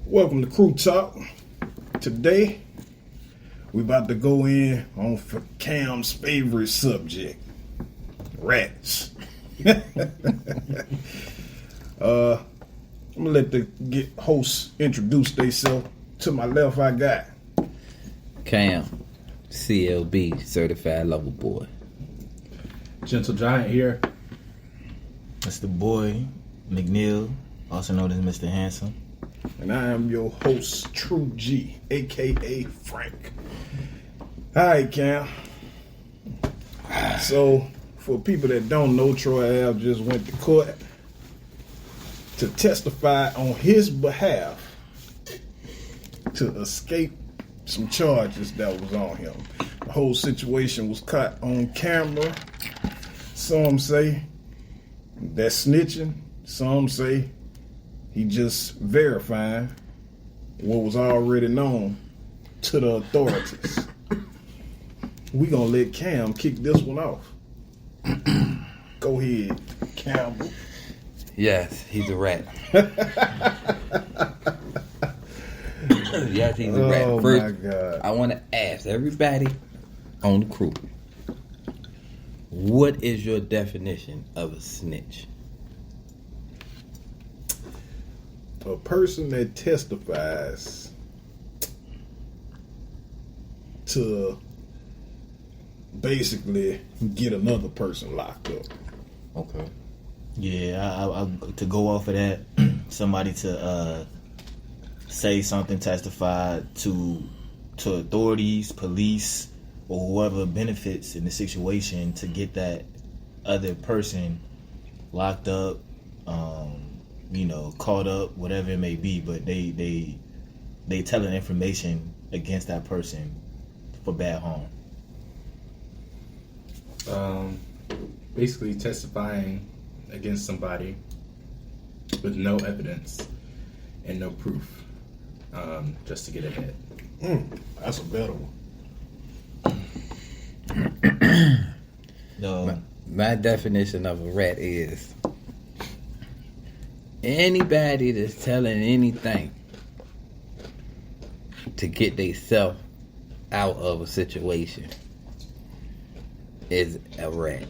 Welcome to Crew Talk. Today, we about to go in on Cam's favorite subject, rats. I'm gonna let the hosts introduce themselves. To my left, I got Cam, CLB, Certified Lover Boy. Gentle Giant here. That's the boy, McNeil, also known as Mr. Handsome. and I am your host, True G, aka Frank. Alright, Cam. So, for people that don't know, Troy Ave just went to court to testify on his behalf to escape some charges that was on him. The whole situation was caught on camera. Some say that's snitching. Some say he just verifying what was already known to the authorities. We gonna let Cam kick this one off. Go ahead, Campbell. Yes, he's a rat. Yes, he's a rat. Oh First, my God. I want to ask everybody on the crew, what is your definition of a snitch? A person that testifies to basically get another person locked up. Okay. Yeah, I to go off of that, somebody to say something, testify to authorities, police, or whoever benefits in the situation to get that other person locked up, caught up, whatever it may be. But they telling information against that person for bad harm. Basically testifying against somebody with no evidence and no proof, just to get ahead. That's a better one. No, My definition of a rat is anybody that's telling anything to get themselves out of a situation is a rat.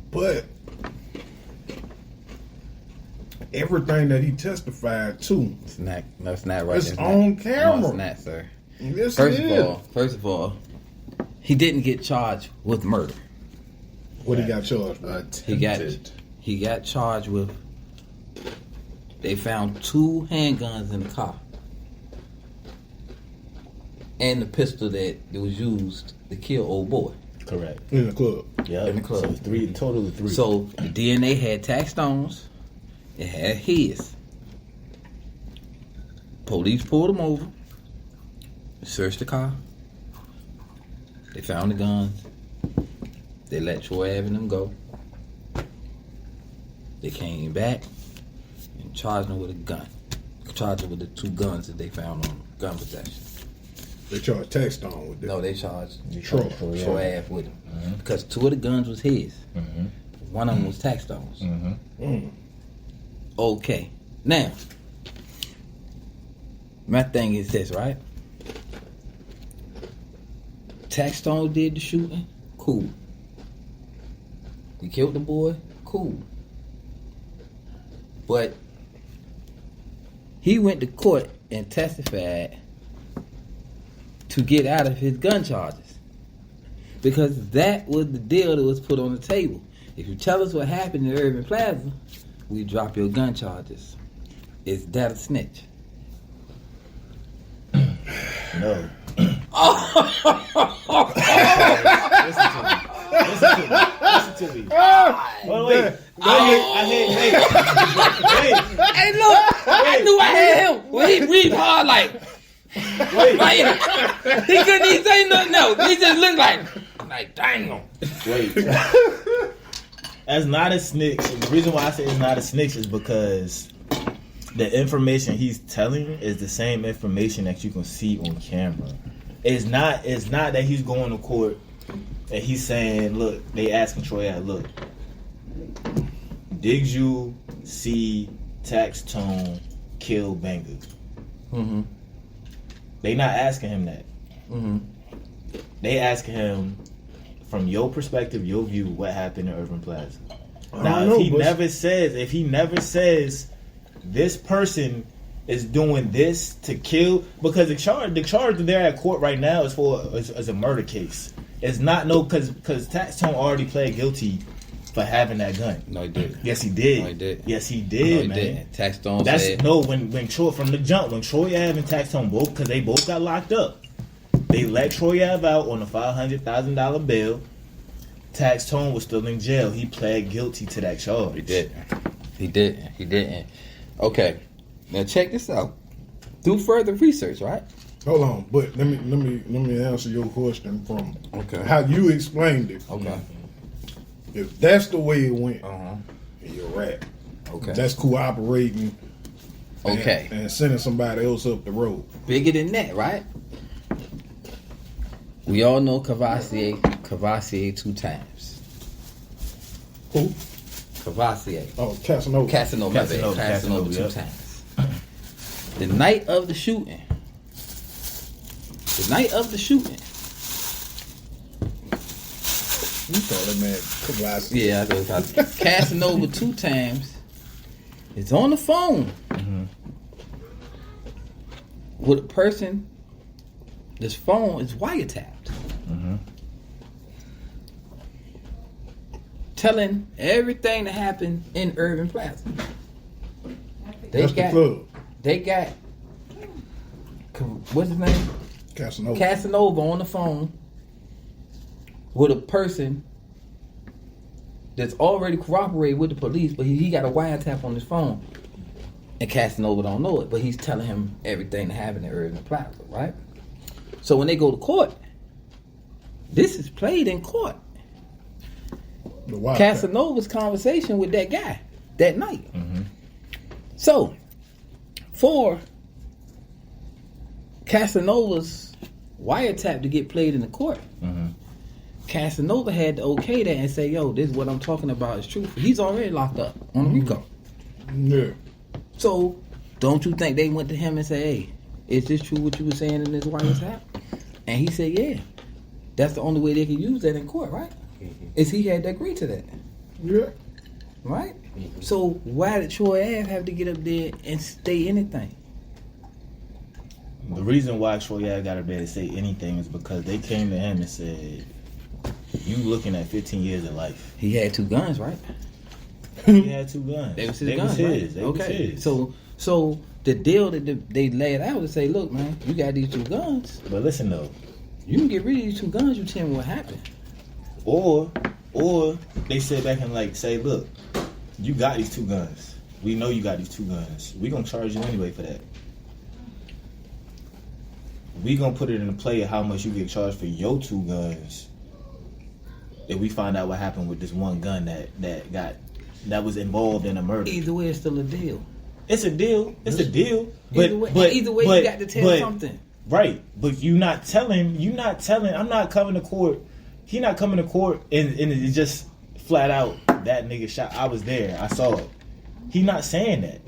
But everything that he testified to It's not. No, it's not right. is It's on not. camera. No, it's not, sir. Yes, First it of is. all, he didn't get charged with murder. What he got charged with? He got charged with. They found 2 handguns in the car, and the pistol that was used to kill old boy. correct. In the club. Yeah, In the club. So three, total of 3. So the DNA had Taxstone's. It had his. Police pulled him over. Searched the car. They found the guns. They let Troy Ave and them go. They came back and charged him with a gun. Charged him with the 2 guns that they found on gun possession. They charged Taxstone with that. No, they charged Troy. Troy Ave with him. Because 2 of the guns was his. One of them was Taxstone's. Okay. Now, my thing is this, right? Taxstone did the shooting. Cool. He killed the boy. Cool. But he went to court and testified to get out of his gun charges. Because that was the deal that was put on the table. If you tell us what happened in Urban Plaza, we drop your gun charges. Is that a snitch? No. Listen to me. Oh, wait. Wait. Hey, look! I knew I had him. Well, he breathed hard like he couldn't even say nothing else. He just looked like dang. Wait. That's not a snitch. The reason why I say it's not a snitch is because the information he's telling is the same information that you can see on camera. It's not that he's going to court and he's saying, look, they asking Troy out, look, Diggs you see Taxstone kill Banger. Mm-hmm. They not asking him that. Mm-hmm. They asking him, from your perspective, your view, what happened in Urban Plaza. Now, I don't if know, he never says this person is doing this to kill, because the charge there at court right now is a murder case. It's not because Taxstone already pled guilty for having that gun. No, he didn't. Yes, he did. No, he didn't. Yes, he did, No, he man. didn't. Taxstone That's said... no when Troy from the jump when Troy Ave and Taxstone both, because they both got locked up. They let Troy Ave out on a $500,000 bail. Taxstone was still in jail. He pled guilty to that charge. He didn't. Okay, now check this out. Do further research, right? Hold on, but let me answer your question from Okay. how you explained it. Okay. If that's the way it went, Uh-huh. you're right. Okay. That's cooperating. Okay. And sending somebody else up the road. Bigger than that, right? We all know Cavassier 2 times. Who? Cavassier. Oh, Casanova. Casanova 2 yep. times. The night of the shooting. You call that man Cavassier. Yeah, I know. Casanova 2 times is on the phone with a person. This phone is wiretapped. Telling everything that happened in Urban Plaza. That's the club. They got what's his name? Casanova on the phone with a person that's already cooperated with the police, but he got a wiretap on his phone. And Casanova don't know it, but he's telling him everything that happened in Urban Plaza, right? So when they go to court, this is played in court. Casanova's conversation with that guy that night. So, for Casanova's wiretap to get played in the court, Casanova had to okay that and say, yo, this is what I'm talking about is true. He's already locked up on RICO. Yeah. So, don't you think they went to him and said, hey, is this true what you were saying in this wiretap? And he said, yeah. That's the only way they can use that in court, right? Is he had to agree to that. Yeah. Right? So why did Troy Ave have to get up there and say anything? The reason why Troy Ave got up there to say anything is because they came to him and said, you looking at 15 years of life. He had 2 guns, right? He had 2 guns. They was his guns, right? They was his. So the deal that they laid out to say, look, man, you got these 2 guns. But listen though, you can get rid of these 2 guns, you tell me what happened. Or they sit back and like say, look, you got these 2 guns. We know you got these 2 guns. We gonna charge you anyway for that. We gonna put it in the play of how much you get charged for your 2 guns. If we find out what happened with this 1 gun that was involved in a murder. Either way, it's still a deal. It's a deal. It's a deal. But either way, you got to tell something. Right. But you're not telling. I'm not coming to court. He not coming to court and it's just flat out that nigga shot. I was there. I saw it. He not saying that.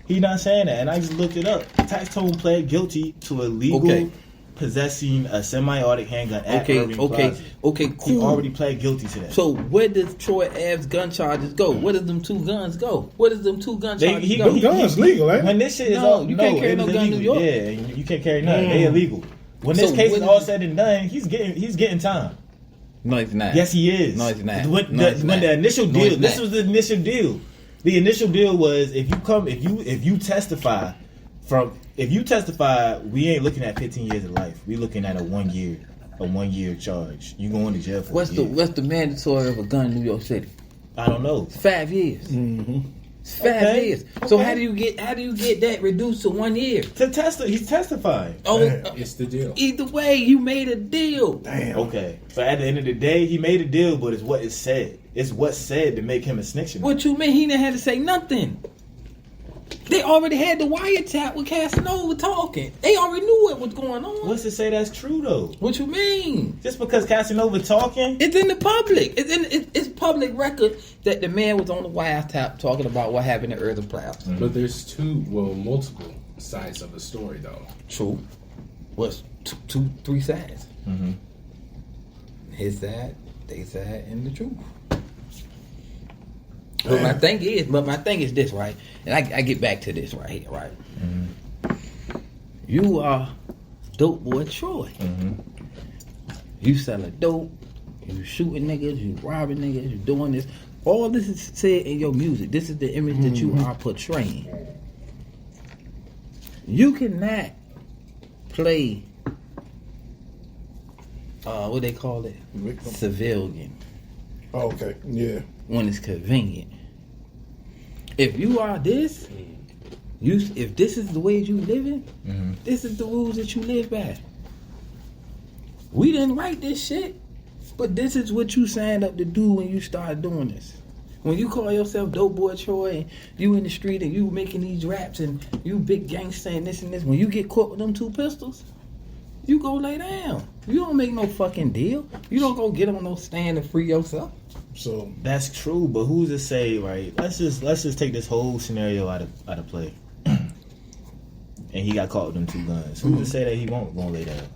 And I just looked it up. Taxstone pled guilty to illegal possessing a semi-automatic handgun at Irving Plaza. Okay, cool. He already pled guilty to that. So where does Troy Ave's gun charges go? Where does them 2 guns go? Where does them 2 gun charges go? Them guns legal, ain't When this shit is you can't carry no gun in New York. Yeah, you can't carry none. They illegal. When this case is all said and done, he's getting time. No, he's not. Yes, he is. No, he's not. When the initial deal, this was the initial deal. The initial deal was if you testify, we ain't looking at 15 years of life. We looking at a 1 year charge. You going to jail for what's the mandatory of a gun in New York City? I don't know. 5 years. It's 5 years. So how do you get that reduced to 1 year? He's testifying. Oh, It's the deal. Either way, you made a deal. Damn. Okay. But at the end of the day, he made a deal, but it's what it said. It's what's said to make him a snitch. What you mean? He didn't have to say nothing. They already had the wiretap with Casanova talking. They already knew what was going on. What's to say that's true though? What you mean? Just because Casanova talking? It's in the public. It's public record that the man was on the wiretap talking about what happened at Eartha Plaza. But there's multiple sides of the story, though. True. What's three sides? Mm-hmm. His side, they side, and the truth. But my thing is this, right? And I get back to this right here, right? Mm-hmm. You are dope boy Troy. Mm-hmm. You selling dope, you shooting niggas, you robbing niggas, you doing this. All this is said in your music. This is the image that you are portraying. You cannot play what they call it? Victim. Civilian. Oh, okay, yeah. When it's convenient. If you are this, if this is the way you living, this is the rules that you live by. We didn't write this shit, but this is what you signed up to do when you start doing this. When you call yourself Dope Boy Troy and you in the street and you making these raps and you big gangster and this, when you get caught with them 2 pistols, you go lay down. You don't make no fucking deal. You don't go get on no stand and free yourself. So That's true, but who's to say, right? Let's just take this whole scenario out of play. And he got caught with them 2 guns. Who's to say that he won't go lay down?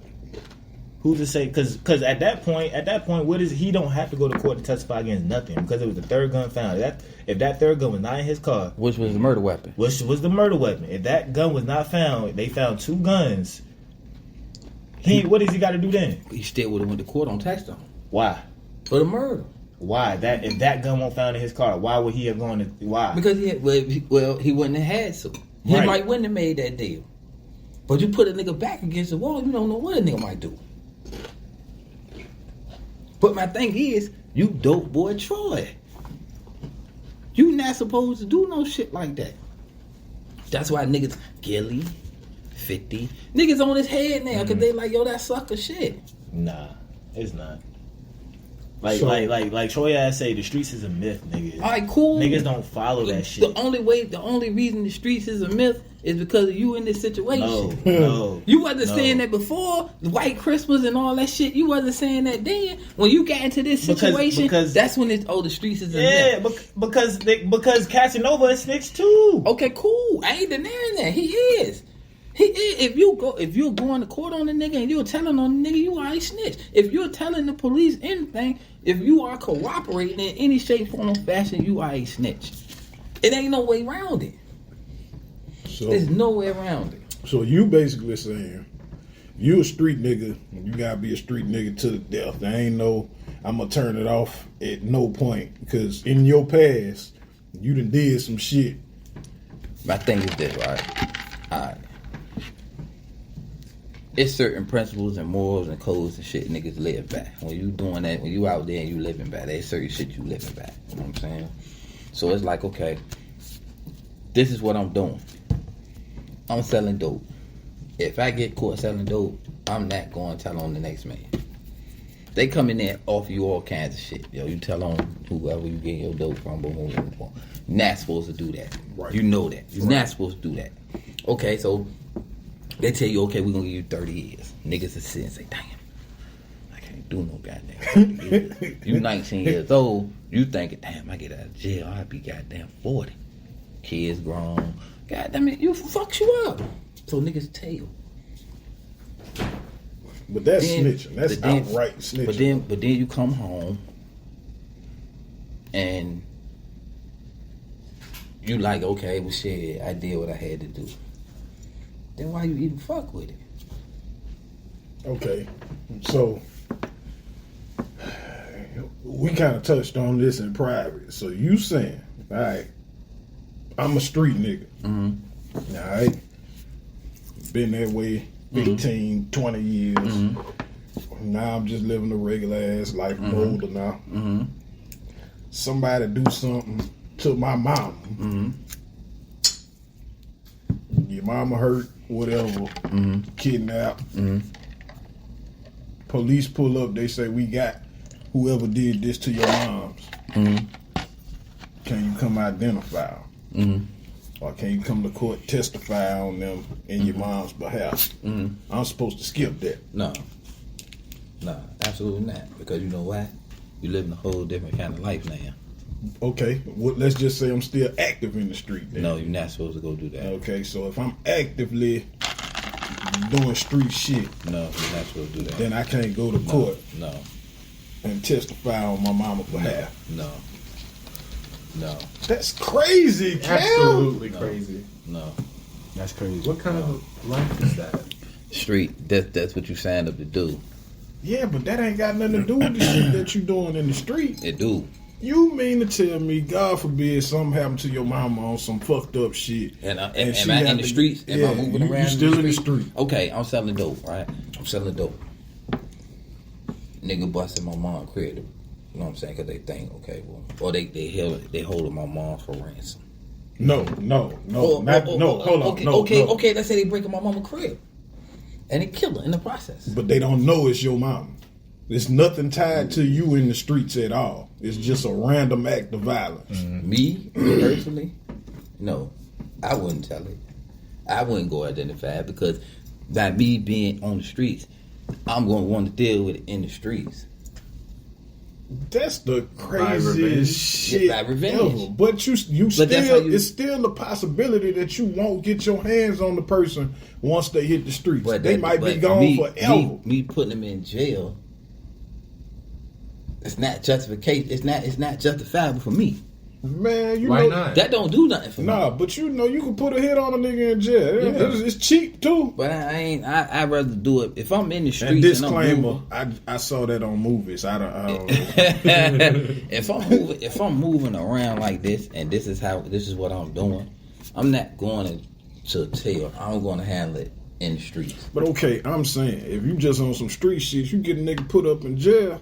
Who's to say? Because at that point, what is he don't have to go to court to testify against nothing because it was the 3rd gun found. If that 3rd gun was not in his car, Which was the murder weapon. which was the murder weapon, if that gun was not found, they found 2 guns. What does he got to do then? He still would have went to court on Taxstone Why? for the murder. Why? If that gun won't found in his car, why would he have gone to? Why? Because he wouldn't have had to. He Right. might wouldn't have made that deal. But you put a nigga back against the wall, you don't know what a nigga might do. But my thing is, you Dope Boy Troy. You not supposed to do no shit like that. That's why niggas, Gilly, 50, niggas on his head now, because they like, yo, that sucker shit. Nah, it's not. Like Troy Ave say, the streets is a myth, niggas. All right, cool. Niggas don't follow that shit. The only reason the streets is a myth is because of you in this situation. No. You wasn't saying that before, the White Christmas and all that shit. You wasn't saying that then. When you got into this situation, because that's when the streets is a myth. because Casanova is snitch too. Okay, cool. I ain't denying that. He is. If you're going to court on the nigga and you're telling on the nigga, you are a snitch. If you're telling the police anything, if you are cooperating in any shape, form, or fashion, you are a snitch. It ain't no way around it. So, There's no way around it. so you basically saying, you a street nigga, you gotta be a street nigga to the death. There ain't no, I'm gonna turn it off at no point. Because in your past, you done did some shit. My thing is this, right? Alright. It's certain principles and morals and codes and shit niggas live by. When you doing that, when you out there and you living by, there's certain shit you living by. You know what I'm saying? So it's like, okay, this is what I'm doing. I'm selling dope. If I get caught selling dope, I'm not going to tell on the next man. They come in there, offer you all kinds of shit. Yo, you tell on whoever you get your dope from, boom, boom, boom, boom. You're not supposed to do that. Right. You know that. You're not supposed to do that. Okay, so they tell you, okay, we're going to give you 30 years. Niggas is sitting and say, damn, I can't do no goddamn 30 years. You 19 years old, you thinking, damn, I get out of jail, I'd be goddamn 40. Kids grown. Goddamn it, you fucks you up. So niggas tell you. But that's Then- snitching. That's but then- outright snitching. But then you come home and you like, okay, well shit, I did what I had to do. Then why you even fuck with it? Okay, so we kind of touched on this in private. So you saying, all right, I'm a street nigga. Mm-hmm. All right, been that way 15, 20 years. Now I'm just living a regular ass life. I'm older now. Somebody do something to my mom. Your mama hurt, whatever, kidnapped. Police pull up, they say, we got whoever did this to your moms. Can you come identify them? or can you come to court testify on them in your mom's behalf? I'm supposed to skip that. No, absolutely not. Because you know what? You live in a whole different kind of life now. Okay, well, let's just say I'm still active in the street then. No, you're not supposed to go do that. Okay, so if I'm actively doing street shit, No, you're not supposed to do that. then I can't go to court No, and testify on my mama's behalf. no. That's crazy, Cam. Absolutely crazy. No. That's crazy. What kind of life is that? Street, that's what you signed up to do. Yeah, but that ain't got nothing to do with the shit that you doing in the street. It do. You mean to tell me, God forbid, something happened to your mama on some fucked up shit? And am she I have in the to- streets? Am yeah, I moving you around? still in the street. Okay, I'm selling dope, right? I'm selling dope. Nigga busted my mom crib. You know what I'm saying? Because they think, okay, well, or they holding my mom for ransom. No, hold on, Okay. Let's say they breaking my mama crib, and they kill her in the process. But they don't know it's your mama. There's nothing tied to you in the streets at all. It's just a random act of violence. Me personally, no, I wouldn't tell it. I wouldn't go identify it because by me being on the streets, I'm going to want to deal with it in the streets. That's the By revenge? craziest shit By revenge. ever. But you But that's how still, you- it's still a possibility that you won't get your hands on the person once they hit the streets. They might be gone forever. Me putting them in jail. It's not justification. It's not justifiable for me. Man, you Why know, not? That don't do nothing for me. Nah, but you know, you can put a hit on a nigga in jail. It's cheap too. But I'd rather do it if I'm in the And streets. disclaimer, I saw that on movies. I don't know. If I'm moving around like this, and this is what I'm doing, I'm not going to jail. I'm going to handle it in the streets. But okay, I'm saying, if you just on some street shit, you get a nigga put up in jail,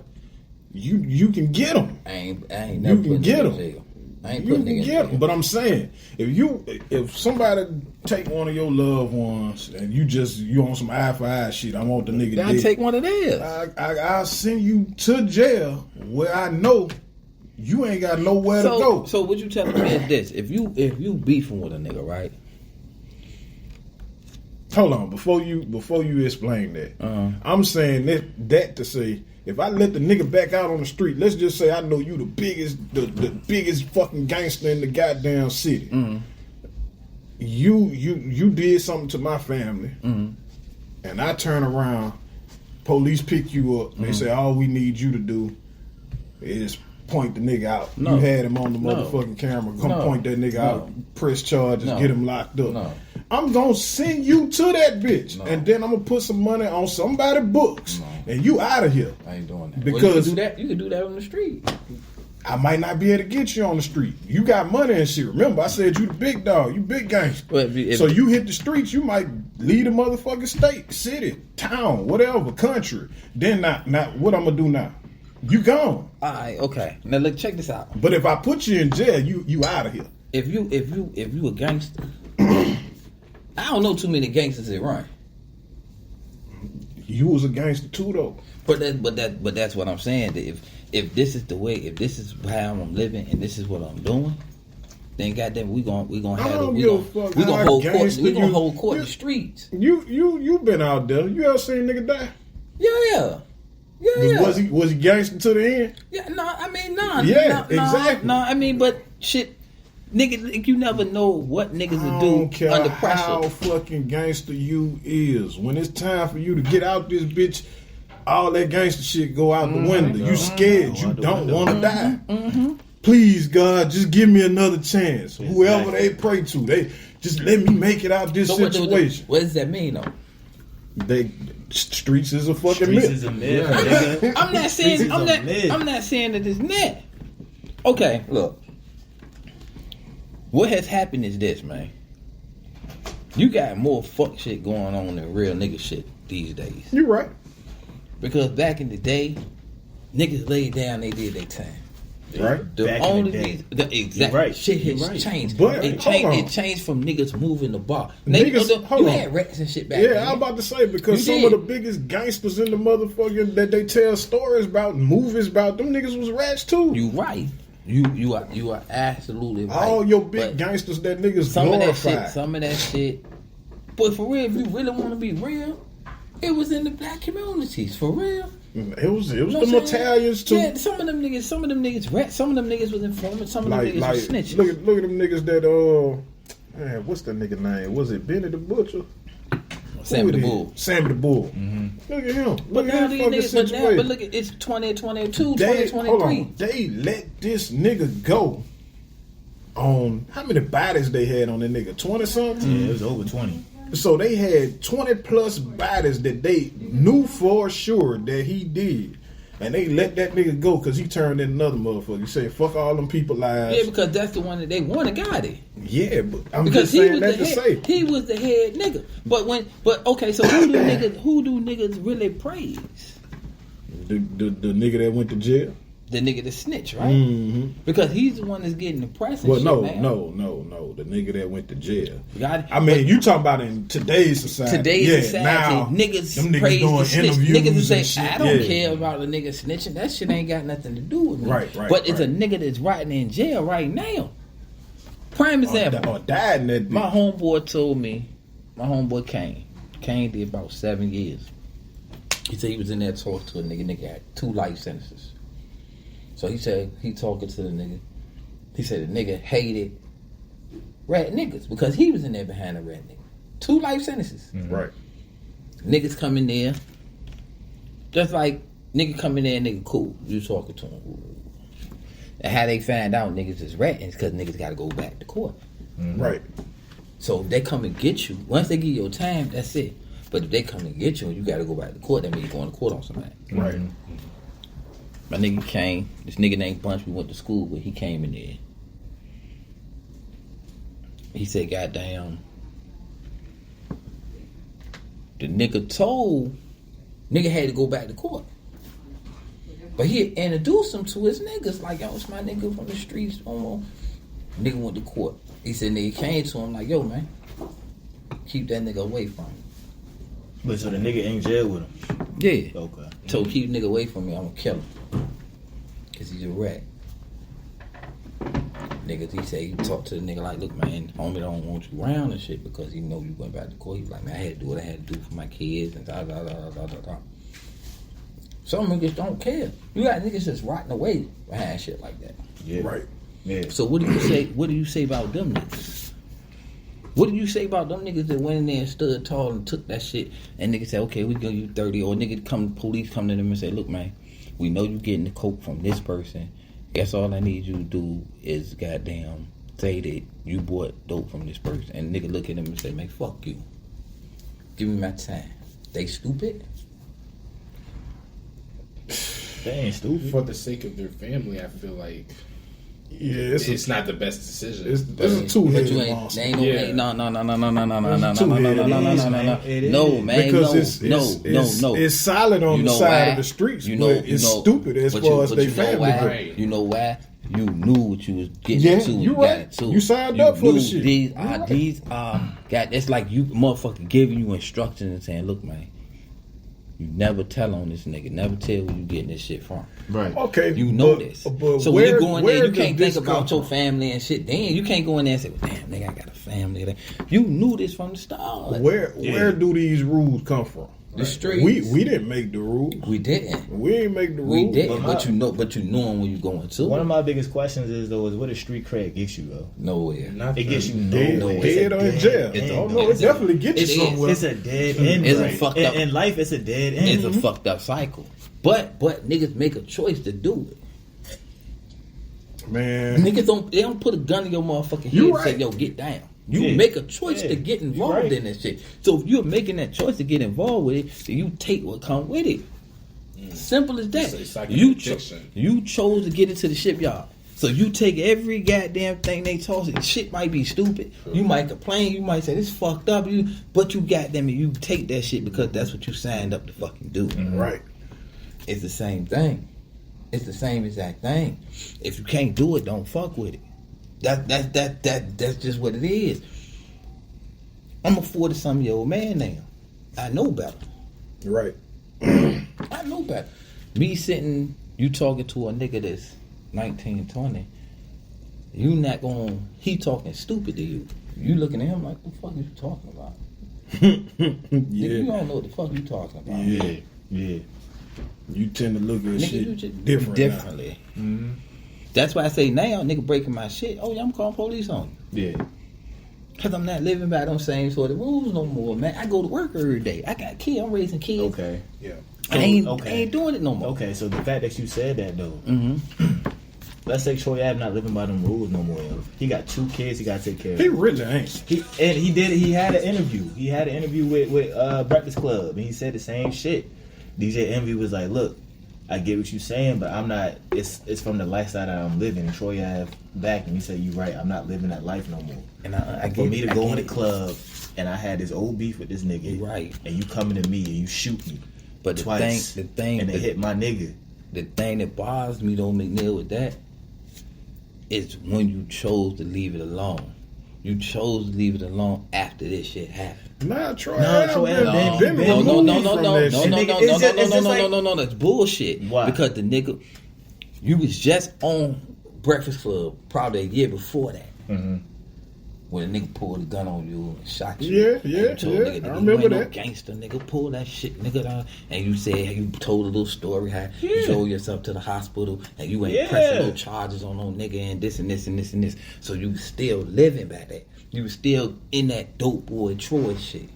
you can get him. I ain't never You can putting get nigga in 'em. jail. I ain't You putting can nigga in get jail. them. But I'm saying, if somebody take one of your loved ones and you on some eye for eye shit, I want the nigga Then I dead. take one of theirs. I'll send you to jail where I know you ain't got nowhere to go. So what you telling me is this: if you beefing with a nigga, right? Hold on, before you explain that, I'm saying that to say, if I let the nigga back out on the street, let's just say I know you the biggest fucking gangster in the goddamn city. You did something to my family, and I turn around, police pick you up, they say all we need you to do is point the nigga out. No. You had him on the No. motherfucking camera. Come No. point that nigga No. out, press charges, No. get him locked up. No. I'm gonna send you to that bitch, No. and then I'm gonna put some money on somebody's books, and you out of here. I ain't doing that. Because- you can do that. You can do that on the street. I might not be able to get you on the street. You got money and shit. Remember, I said you the big dog, you big gangster. But if- So you hit the streets, you might lead a motherfucking state, city, town, whatever, country. Then not what I'm gonna do now? You gone. All right, okay. Now look, check this out. But if I put you in jail, you out of here. If you a gangster, I don't know too many gangsters that run. You was a gangster too, though. But that's what I'm saying. That if this is the way, if this is how I'm living, and this is what I'm doing, then goddamn, we gonna I have don't we give a gonna fuck we how gonna hold court. gangster We gonna you- hold court in you- the streets. You been out there. You ever seen a nigga die? Yeah. Was he gangster to the end? Yeah, no, I mean, no. Yeah, exactly. No, I mean, but shit, nigga, you never know what niggas I will don't do care under how pressure. fucking gangster you is. When it's time for you to get out this bitch, all that gangster shit go out the window. You scared. You don't want to die. Please, God, just give me another chance. Whoever they pray to, they just let me make it out this So situation. what does that mean, though? They streets is a fucking Streets myth. is a myth. Yeah. nigga. I'm not saying Streets is a myth. I'm not saying that it's not. Okay, look. What has happened is this, man. You got more fuck shit going on than real nigga shit these days. You right. Because back in the day, niggas laid down, they did their time. Right. The Back in only the day. reason, the exact You're right. shit has You're right. changed. But, it hold on. changed from niggas moving the bar. Now, Niggas- you hold on. had rats and shit back Yeah, then. I'm about to say, because You some did. of the biggest gangsters in the motherfucking that they tell stories about, movies about, them niggas was rats too. You right. You are absolutely right. All your big But gangsters that niggas some glorified. of that shit. But for real, if you really want to be real, it was in the black communities. For real. It was You know them what I'm saying? Italians too. Yeah, some of them niggas rat. Some of them niggas was informants. Some of them niggas was snitching. look at them niggas that man, what's the nigga name? Was it Benny the Butcher? Sammy the Bull. Sammy the Bull. Mm-hmm. Look at him. But Look now at these him fucking niggas, situation. but look at it's 2022, Hold 2023. on. They let this nigga go on how many bodies they had on that nigga? 20 something? Yeah, it was over 20. So they had 20 plus bodies that they knew for sure that he did. And they let that nigga go because he turned in another motherfucker. He said, fuck all them people lives. Yeah, because that's the one that they wanted, got it. Yeah, but I'm Because just saying that to say. he was the head nigga. But okay, so who do niggas really praise? The nigga that went to jail? The nigga that snitch, right? Mm-hmm. Because he's the one that's getting the press and Well, shit no. The nigga that went to jail. Got it? I mean, you talking about in today's society. Today's society, now, niggas them praise the doing snitch. interviews Niggas will and say, shit. I don't Yeah. care about the nigga snitching. That shit ain't got nothing to do with me. Right, But it's a right. nigga that's rotting in jail right now. Prime example. Or died in that My bitch. homeboy told me, my homeboy Kane. Kane did about 7 years. He said he was in there talking to a nigga. Nigga had 2 life sentences. So he said he talking to the nigga. He said the nigga hated rat niggas because he was in there behind a rat nigga. 2 life sentences. Mm-hmm. Right. Niggas come in there, just like nigga come in there, nigga cool. You talking to him. And how they find out niggas is ratting is because niggas got to go back to court. Mm-hmm. Right. So if they come and get you, once they give you your time, that's it. But if they come and get you and you got to go back to court, that means you're going to court on somebody. Right. My nigga came, this nigga named Bunch we went to school with, he came in there. He said, goddamn, the nigga told, nigga had to go back to court. But he introduced him to his niggas, like, yo, it's my nigga from the streets. Nigga went to court. He said, nigga came to him like, yo, man, keep that nigga away from me. But so the nigga in jail with him? Yeah. Okay. Told keep nigga away from me, I'm gonna kill him. Cause he's a rat. Niggas, he say he talked to the nigga like, look man, homie don't want you around and shit because he know you went back to court. He was like, man, I had to do what I had to do for my kids and da da da da da da. Some niggas don't care. You got niggas just rotting away behind shit like that. Yeah. Right. Yeah. So what do you say? What do you say about them niggas? What do you say about them niggas that went in there and stood tall and took that shit and niggas say, okay, we give you 30, or police come to them and say, look man, we know you getting the coke from this person. Guess all I need you to do is goddamn say that you bought dope from this person. And nigga look at them and say, man, fuck you. Give me my time. They stupid? They ain't stupid. For the sake of their family, I feel like Yeah, it's not the best decision. It's a But you two-headed ain't, monster. they ain't no, Yeah. ain't, no, It is. no, man, Because no. it's solid on You the know side why? of the streets, You know, but it's stupid as far as they family why? go. Right. You know why? You knew what you was getting Yeah, into. you got right. into. You signed up for the knew shit. These You right. God, it's like you motherfucker giving you instructions and saying, look, man, you never tell on this nigga. Never tell where you getting this shit from. Right. Okay, You know but, this. But So where, when you go in there, where you can't does think this about come your from? family and shit. Damn, you can't go in there and say, well, damn, nigga, I got a family. You knew this from the start. Where do these rules come from? The streets. We didn't make the rules. We didn't. We ain't make the We rules. didn't. But you know them when you going to. One of my biggest questions is though is what does street cred get you though? Nowhere. Nothing. It gets you Dead, nowhere. dead or in jail. It's a Oh dead no, it end. definitely gets you It is. somewhere. It's a dead end. It's a right? fucked up- In life, it's a dead end. It's a fucked up cycle. But niggas make a choice to do it. Man, Niggas they don't put a gun in your motherfucking head You and right. say, yo, get down. You Yeah. make a choice Yeah. to get You involved right. in that shit. So if you're making that choice to get involved with it, then you take what comes with it. Simple as that. It's like You an addiction. you chose to get into the shipyard. So you take every goddamn thing they toss it. Shit might be stupid. You might complain. You might say this fucked up. But you goddamn it, you take that shit because that's what you signed up to fucking do. right. It's the same thing. It's the same exact thing. If you can't do it, don't fuck with it. That's just what it is. I'm a 40-something-year-old man now. I know better. Right. I know better. Me sitting, you talking to a nigga that's 19, 20, you not gonna, he talking stupid to you. You looking at him like, what the fuck are you talking about? Nigga, you don't know what the fuck you talking about. Yeah. You tend to look at Nigga, shit you just differently. Mm-hmm. That's why I say now, nigga breaking my shit. Oh yeah, I'm calling police on you. Yeah. Cause I'm not living by them same sort of rules no more, man. I go to work every day. I got kids. I'm raising kids. Okay. Yeah. I ain't doing it no more. Okay, so the fact that you said that though, Mm-hmm. let's say Troy Ave not living by them rules no more. Yo. He got 2 kids. He got to take care of. He really ain't. He had an interview. He had an interview with Breakfast Club, and he said the same shit. DJ Envy was like, "Look, I get what you're saying, but I'm not. It's from the lifestyle that I'm living." And Troy Ave back, and he said, "You're right. I'm not living that life no more." And I For me to go in the club, and I had this old beef with this nigga, right? And you coming to me and you shoot me, but twice, the thing, and they hit my nigga. The thing that bothers me though, McNeil, with that is when you chose to leave it alone. You chose to leave it alone after this shit happened. Nah, Troy No, Ave Troy been Ave been removed from that shit. No, that's bullshit. Why? Because the nigga, you was just on Breakfast Club probably a year before that. Mm-hmm. When a nigga pulled a gun on you and shot you. Yeah, And you told nigga, I you remember ain't no that. gangster, nigga, pull that shit, nigga, down. And you said, you told a little story how you drove yourself to the hospital and you ain't pressing no charges on no nigga and this and this and this and this. So you still living by that. You still in that dope boy Troy shit.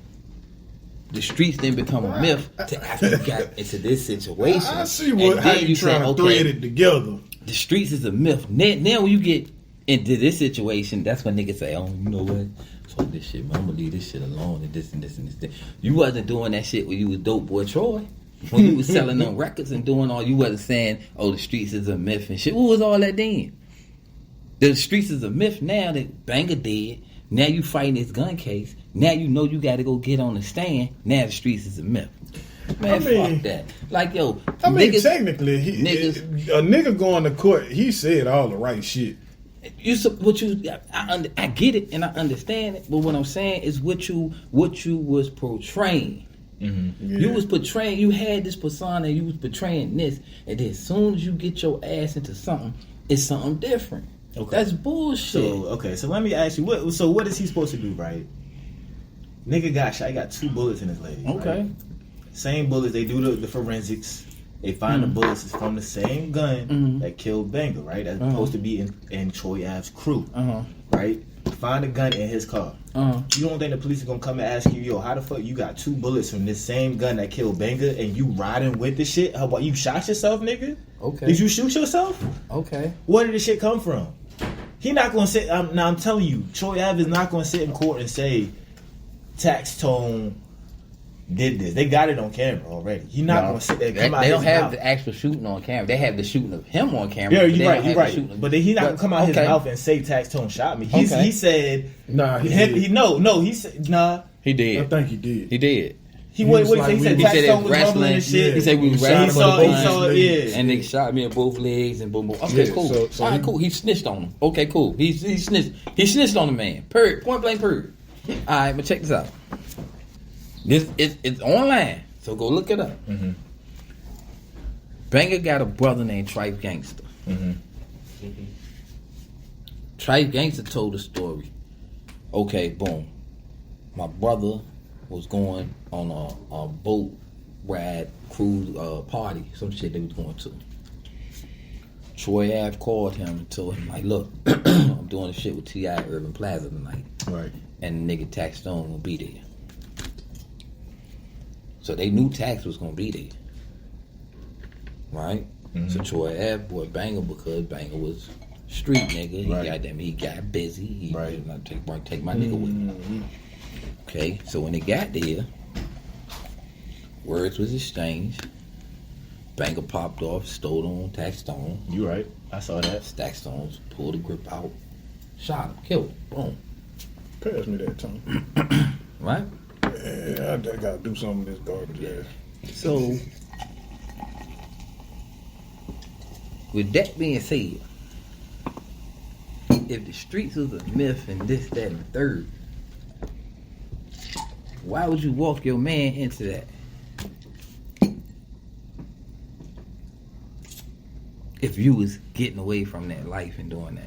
The streets didn't become a myth till after you got into this situation. I see how you trying to thread it together. The streets is a myth. Now when you get into this situation, that's when niggas say, oh, you know what? Fuck this shit, man. I'm gonna leave this shit alone and this and this and this. You wasn't doing that shit when you was dope boy Troy. When you was selling them records and doing all, you wasn't saying, oh, the streets is a myth and shit. What was all that then? The streets is a myth now that Banger dead. Now you fighting this gun case. Now you know you got to go get on the stand. Now the streets is a myth. Man, fuck that. Like, yo, I mean, niggas, technically, a nigga going to court, he said all the right shit. I get it and I understand it, but what I'm saying is what you was portraying. Mm-hmm. Yeah. You was portraying. You had this persona. You was portraying this, and then as soon as you get your ass into something, it's something different. Okay. That's bullshit. So let me ask you, what is he supposed to do, right? Nigga got shot. He got 2 bullets in his leg. Okay. Right? Same bullets. They do the forensics. They find the bullets is from the same gun that killed Banger, right? That's supposed to be in Troy Ave's crew, right? Find a gun in his car. You don't think the police are gonna come and ask you, yo, how the fuck you got 2 bullets from this same gun that killed Banger and you riding with the shit? How about you shot yourself, nigga? Okay. Did you shoot yourself? Okay. Where did the shit come from? He not gonna sit. Now I'm telling you, Troy Ave is not gonna sit in court and say Taxstone did this. They got it on camera already. He not gonna sit there. Come out They don't his have mouth. the actual shooting on camera. They have the shooting of him on camera. Yeah, but you're they right. don't have the But he not gonna come out his mouth and say Taxstone shot me. He said Nah, he he did. no. He said nah. He I did. think he did. He did. He what was he said? like, He said Taxstone it was wrestling. rumbling and shit. He said we was He wrestling saw- for the he punch. saw it, yeah. And they shot me in both legs and boom, boom. Okay, Yeah, cool. so All right, he- cool. He snitched on him. Okay, cool. He snitched. He snitched on the man. Period. Point blank. Period. All right, but check this out. It's online, so go look it up. Mm-hmm. Banger got a brother named Trife Gangster. Mm-hmm. Trife Gangster told the story. Okay, boom. My brother was going on a boat ride cruise party, some shit they was going to. Troy Ave called him and told him, like, look, I'm doing this shit with T.I. at Urban Plaza tonight. Right. And the nigga Taxstone will be there. So they knew Tax was gonna be there. Right? Mm-hmm. So Troy Ave bought Banger because Banger was street nigga. Right. He got busy. He Right. not take my nigga with him. Okay, so when they got there, words was exchanged. Banger popped off, stole on Taxstone. You right. I saw that. Taxstones pulled the grip out, shot him, killed him. Boom. Pass me that tongue. Right? Yeah, I just gotta do something with this garbage ass. So, with that being said, if the streets was a myth and this, that, and the third, why would you walk your man into that? if you was getting away from that life and doing that.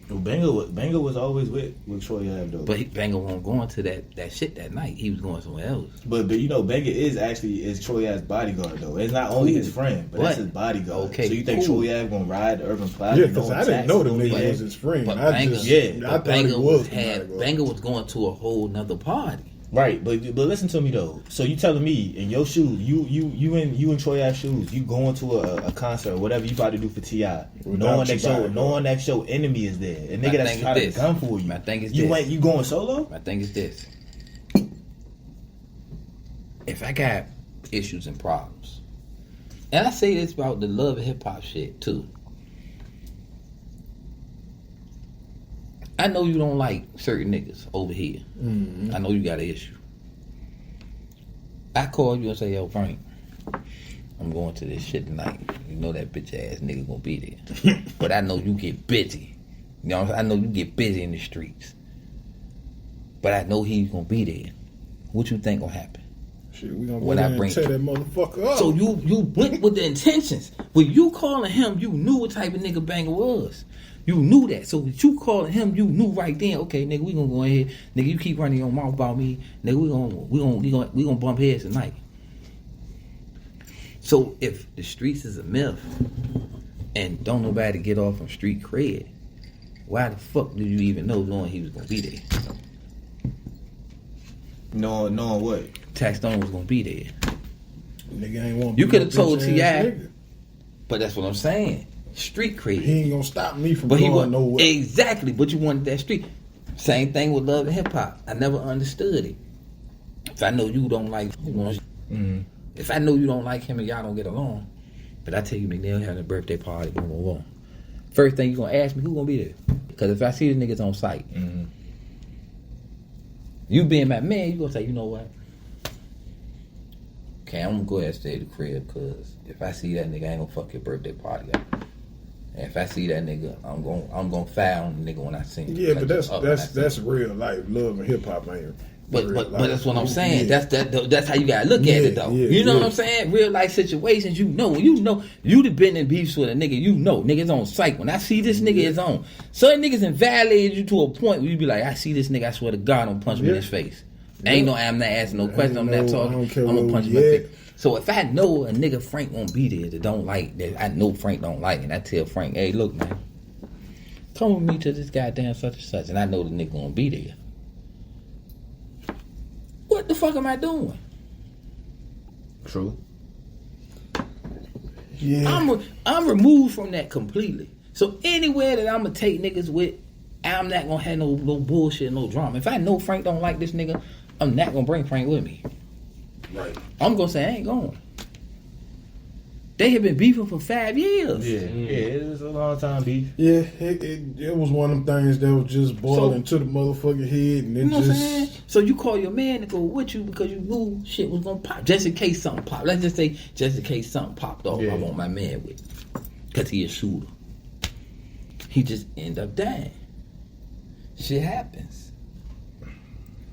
Well, Banger was always with Troy Ave though. But Banger wasn't going to that shit that night. He was going somewhere else. But you know, Banger is Troy Ave's bodyguard though. It's not only his friend, but that's his bodyguard. Okay, so you think cool. Troy Ave gonna ride the Urban Plaza? Yeah, because I didn't know the nigga was his friend. But I Banger, thought he was. Banger was going to a whole nother party. Right, but listen to me though. So you telling me in your shoes, you in Troy Ave's shoes, you going to a concert or whatever you about to do for T.I. knowing that your enemy is there, a nigga that's trying to gun for you. My thing is you going solo? My thing is this: if I got issues and problems, and I say this about the love of hip hop shit too. I know you don't like certain niggas over here. Mm-hmm. I know you got an issue. I call you and say, yo, Frank, I'm going to this shit tonight. You know that bitch ass nigga gonna be there. But I know you get busy. You know, I know you get busy in the streets. But I know he's gonna be there. What you think gonna happen? Shit, we gonna go there and tear that motherfucker up. So you went with the intentions. When you calling him, you knew what type of nigga Banger was. You knew that. So with you calling him, you knew right then, okay, nigga, we gonna go ahead. Nigga, you keep running your mouth about me. Nigga, we gonna bump heads tonight. So if the streets is a myth and don't nobody get off from street cred, why the fuck did you even know knowing he was gonna be there? Knowing what? Taxstone was gonna be there. Nigga ain't want. You could have told T.I., but that's what I'm saying. Street cred. He ain't gonna stop me from going nowhere. Exactly, but you wanted that street. Same thing with love and hip hop. I never understood it. If I know you don't like, if I know you don't like him and y'all don't get along, but I tell you McNeil having a birthday party, boom, boom, boom. First thing you gonna ask me, who gonna be there? Because if I see the niggas on site, you being my man, you gonna say, you know what? Okay, I'm gonna go ahead and stay at the crib because if I see that nigga, I ain't gonna fuck your birthday party up. And if I see that nigga, I'm gonna foul on the nigga when I see him. Yeah, but that's real life. Love and hip hop ain't. But that's what I'm saying. Yeah. That's how you gotta look at it though. You know what I'm saying? Real life situations, you done been in beefs with a nigga. You know, niggas on psych. When I see this nigga is on. Certain niggas invalidate you to a point where you be like, I see this nigga, I swear to God, don't punch me in his face. I'm not asking no question. I'm not talking. I'm gonna punch him in the face. So if I know a nigga Frank won't be there that don't like, that I know Frank don't like, and I tell Frank, hey, look, man, come with me to this goddamn such and such, and I know the nigga gonna be there. What the fuck am I doing? True. Yeah. I'm removed from that completely. So anywhere that I'm gonna take niggas with, I'm not gonna have no bullshit, no drama. If I know Frank don't like this nigga, I'm not gonna bring Frank with me. Right. I'm gonna say I ain't going. They have been beefing for 5 years. Yeah, it's a long time beef. Yeah, it was one of them things that was just boiling to the motherfucking head, and it you know just. What I'm saying? So you call your man to go with you because you knew shit was gonna pop, just in case something popped. Let's just say, just in case something popped off, I want my man with, because he a shooter. He just end up dying. Shit happens.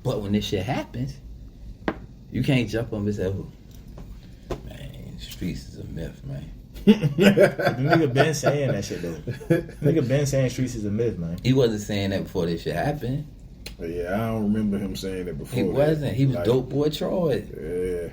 But when this shit happens, you can't jump on this ever. Man, streets is a myth, man. The nigga been saying that shit though. Nigga been saying streets is a myth, man. He wasn't saying that before this shit happened. Yeah, I don't remember him saying that before. He wasn't. He was like, dope boy Troy. Yeah.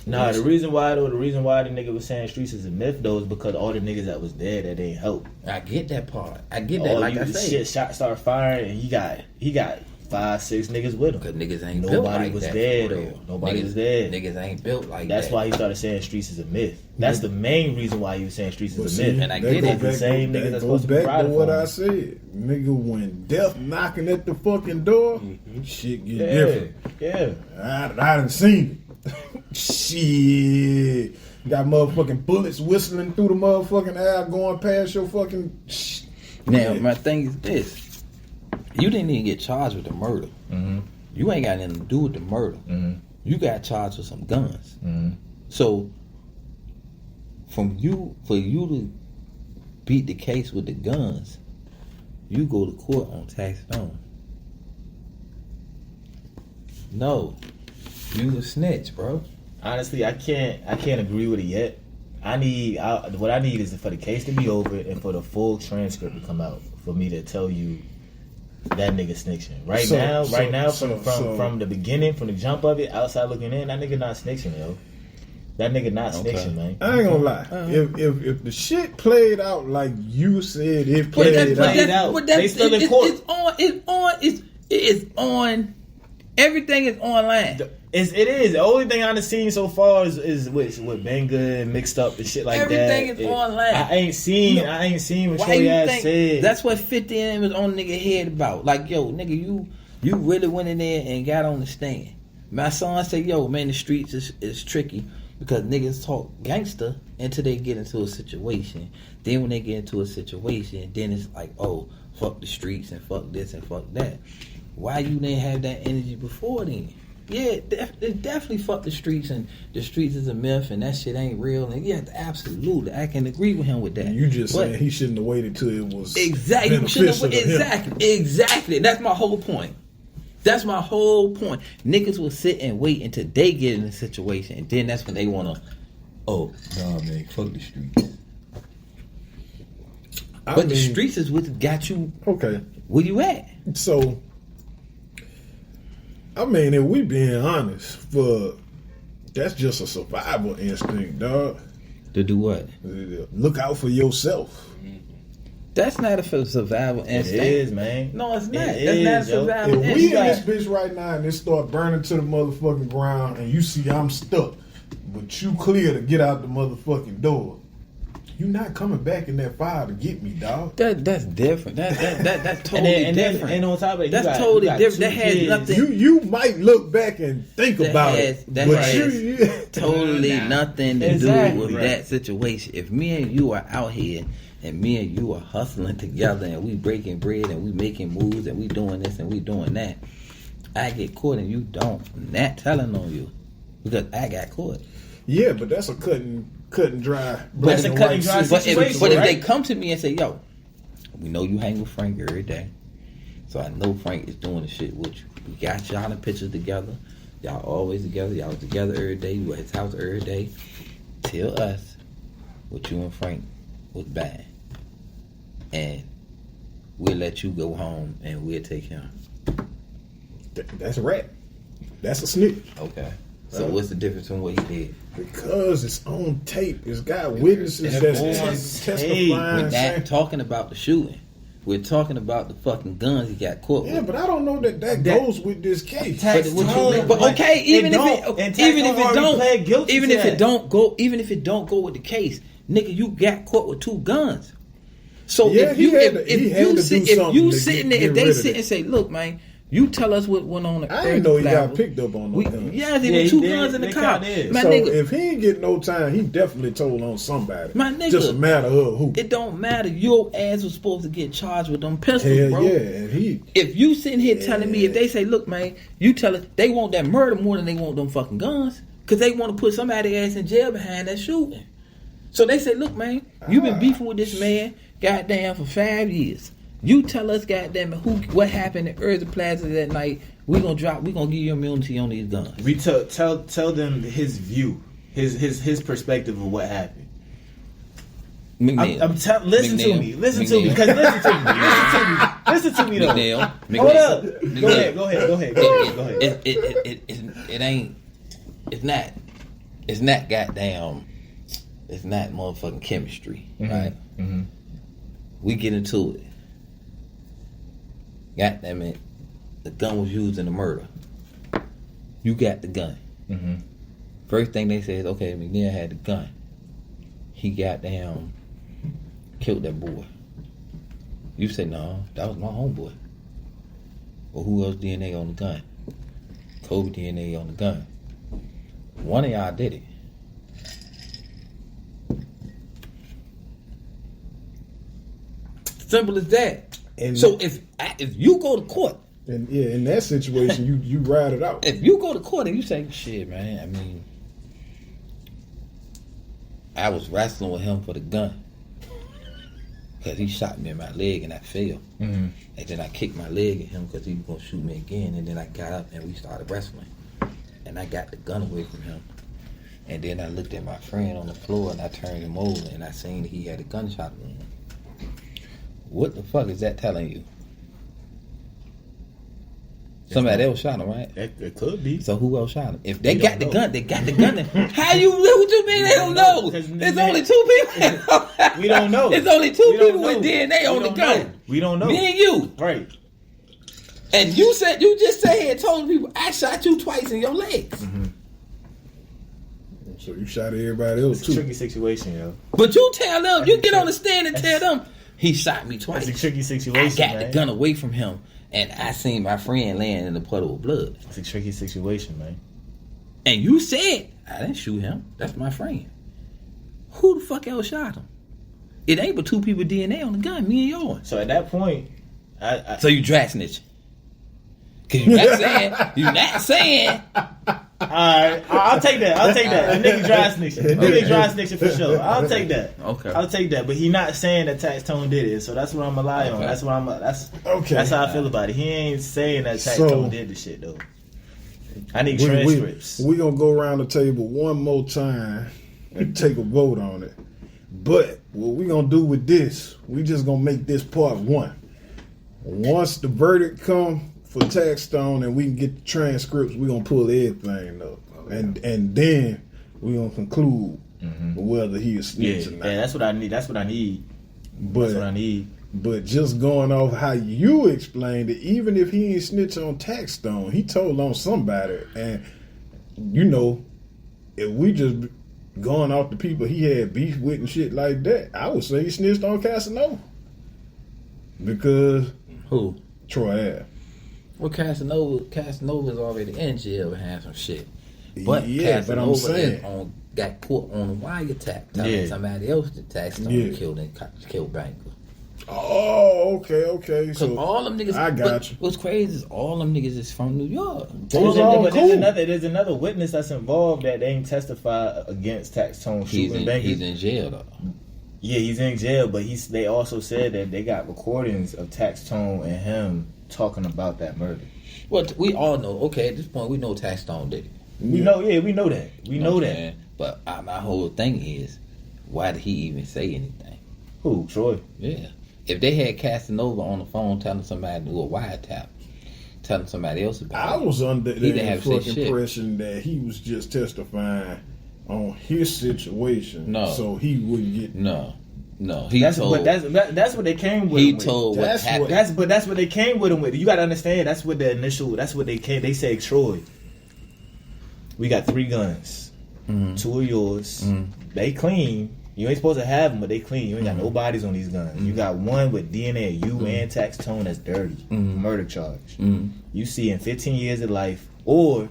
Nah, the reason why the nigga was saying streets is a myth though is because all the niggas that was there that didn't help. I get that part. I get that. Like I said, shit shot started firing and he got 5-6 niggas with him. Because niggas ain't built like that. Nobody was there though. Nobody was there. Niggas ain't built like That's that. That's why he started saying streets is a myth. That's the main reason why he was saying streets is a myth. And I get it. The same niggas that's supposed to be back to what I him. said. Nigga, when death knocking at the fucking door, shit get different. Yeah. I done seen it. Shit. Got motherfucking bullets whistling through the motherfucking air going past your fucking... Now, my thing is this. You didn't even get charged with the murder. Mm-hmm. You ain't got nothing to do with the murder. Mm-hmm. You got charged with some guns. Mm-hmm. So, for you to beat the case with the guns, you go to court on Taxstone. No, you a snitch, bro. Honestly, I can't agree with it yet What I need is for the case to be over and for the full transcript to come out for me to tell you that nigga snitching. Right now, from the beginning, from the jump of it, outside looking in, that nigga not snitching, yo. That nigga not snitching, man. I ain't gonna lie. If the shit played out like you said it played out, they still in court. It's on. Everything is online. It is. The only thing I've seen so far is with Benga and mixed up and shit like Everything that. is online. I ain't seen what Troy Ave said. That's what 50 M was on nigga head about. Like, yo, nigga, you really went in there and got on the stand. My son said, yo, man, the streets is tricky because niggas talk gangster until they get into a situation. Then when they get into a situation, then it's like, oh, fuck the streets and fuck this and fuck that. Why you didn't have that energy before then? Yeah, it definitely fuck the streets, and the streets is a myth, and that shit ain't real. And yeah, absolutely, I can agree with him with that. You just saying he shouldn't have waited till it was exactly. Exactly. That's my whole point. Niggas will sit and wait until they get in a situation, and then that's when they wanna. Oh, nah, man, fuck the streets. But the streets is what got you. Okay, where you at? So. I mean, if we being honest, that's just a survival instinct, dog. To do what? Look out for yourself. That's not a survival instinct. It is, man. No, it's not. That's not a survival instinct. If we in this bitch right now and it start burning to the motherfucking ground and you see I'm stuck, but you clear to get out the motherfucking door, you not coming back in that fire to get me, dog. That's different. That's totally different. And on top of it, that's totally different. That has nothing. You might look back and think about it, but totally nothing to do with that situation. If me and you are out here and me and you are hustling together and we breaking bread and we making moves and we doing this and we doing that, I get caught and you don't. I'm not telling on you because I got caught. Yeah, but that's a cut and dry. That's a cut and dry situation. But if right? they come to me and say, yo, we know you hang with Frank every day, so I know Frank is doing the shit with you. We got y'all in pictures together. Y'all always together. Y'all was together every day. You at his house every day. Tell us what you and Frank was buying. And we'll let you go home and we'll take him. That's a rat. That's a snitch. Okay. So what's the difference in what he did? Because it's on tape. It's got witnesses that's testifying. We're not talking about the shooting. We're talking about the fucking guns he got caught with. Yeah, but I don't know that goes with this case. But okay, even if it don't go with the case, nigga, you got caught with two guns. So if they sit and say, look, man, you tell us what went on. I didn't know he got picked up on those guns. Yeah, there were two guns in the car. So if he ain't get no time, he definitely told on somebody. My nigga, just a matter of who. It don't matter. Your ass was supposed to get charged with them pistols, hell bro. Yeah, and if you sitting here telling me, if they say, look, man, you tell us they want that murder more than they want them fucking guns, because they want to put somebody ass in jail behind that shooting. So they say, look, man, you been beefing with this man, goddamn, for 5 years. You tell us, goddamn it, what happened at Urza Plaza that night. We gonna give you immunity on these guns. We tell them his view, his perspective of what happened. Listen to me, listen to me though. Hold up. Go ahead. It's not goddamn. It's not motherfucking chemistry, right? Mm-hmm. We get into it. Goddamn it, the gun was used in the murder. You got the gun. Mm-hmm. First thing they say is, okay, McNeil had the gun. He goddamn killed that boy. You say, no, that was my homeboy. Well, who else DNA on the gun? Kobe DNA on the gun. One of y'all did it. Simple as that. And so if you go to court, and in that situation, you ride it out. If you go to court and you say, shit, man, I mean, I was wrestling with him for the gun because he shot me in my leg and I fell. Mm-hmm. And then I kicked my leg at him because he was gonna shoot me again. And then I got up and we started wrestling, and I got the gun away from him. And then I looked at my friend on the floor and I turned him over and I seen he had a gunshot wound. What the fuck is that telling you? Somebody else shot him, right? It could be. So who else shot him? If they got the gun, they got the gun. How you? What you mean they don't know? There's only 2 people. We don't know. There's only 2 people with DNA on the gun. We don't know. Me and you. Right. And you just told people I shot you twice in your legs. Mm-hmm. So you shot everybody else It's too. a tricky situation, yo. But you tell them, you get on the stand and tell them he shot me twice. It's a tricky situation. I got the gun away from him, and I seen my friend laying in a puddle of blood. It's a tricky situation, man. And you said I didn't shoot him. That's my friend. Who the fuck else shot him? It ain't but 2 people DNA on the gun, me and yours. So at that point, So you dry snitching. Cause you're not saying. Alright, I'll take that. A nigga dry snitching for sure. I'll take that. Okay. I'll take that. But he not saying that Taxstone did it, so that's what I'm rely on. Okay. That's how I feel about it. He ain't saying that Taxstone did the shit though. I need transcripts. We gonna go around the table one more time and take a vote on it. But what we gonna do with this, we just gonna make this part 1. Once the verdict come for Taxstone and we can get the transcripts, we gonna pull everything up, and then we gonna conclude whether he is snitch or not. Yeah, that's what I need. That's what I need. But just going off how you explained it, even if he ain't snitch on Taxstone, he told on somebody, and if we just going off the people he had beef with and shit like that, I would say he snitched on Casanova because Who? Troy Ave. Well, Casanova's already in jail behind some shit. But Yeah, but I'm saying got caught on a wiretap telling somebody else that Taxstone killed Banker. Oh, okay. Because So all them niggas. I got you. What's crazy is all them niggas is from New York. There's another witness that's involved that they ain't testify against Taxstone shooting Banker. He's in jail though. Yeah, he's in jail, but they also said that they got recordings of Taxstone and him talking about that murder. Well, we all know. Okay, at this point, we know Taxstone did it. We know that. We know that. But my whole thing is, why did he even say anything? Who? Troy? Yeah. If they had Casanova on the phone telling somebody to do a wiretap, telling somebody else about it. I was under He didn't the have to say fucking shit. impression that he was just testifying on his situation, No. so he wouldn't get. No. That's what they came with. He told what happened. That's what they came with him with. You gotta understand. That's what they came. They say, Troy, we got 3 guns. 2 are yours. They clean. You ain't supposed to have them, but they clean. You ain't got no bodies on these guns. You got one with DNA of you and Taxstone that's dirty. Murder charge. You see in 15 years of life or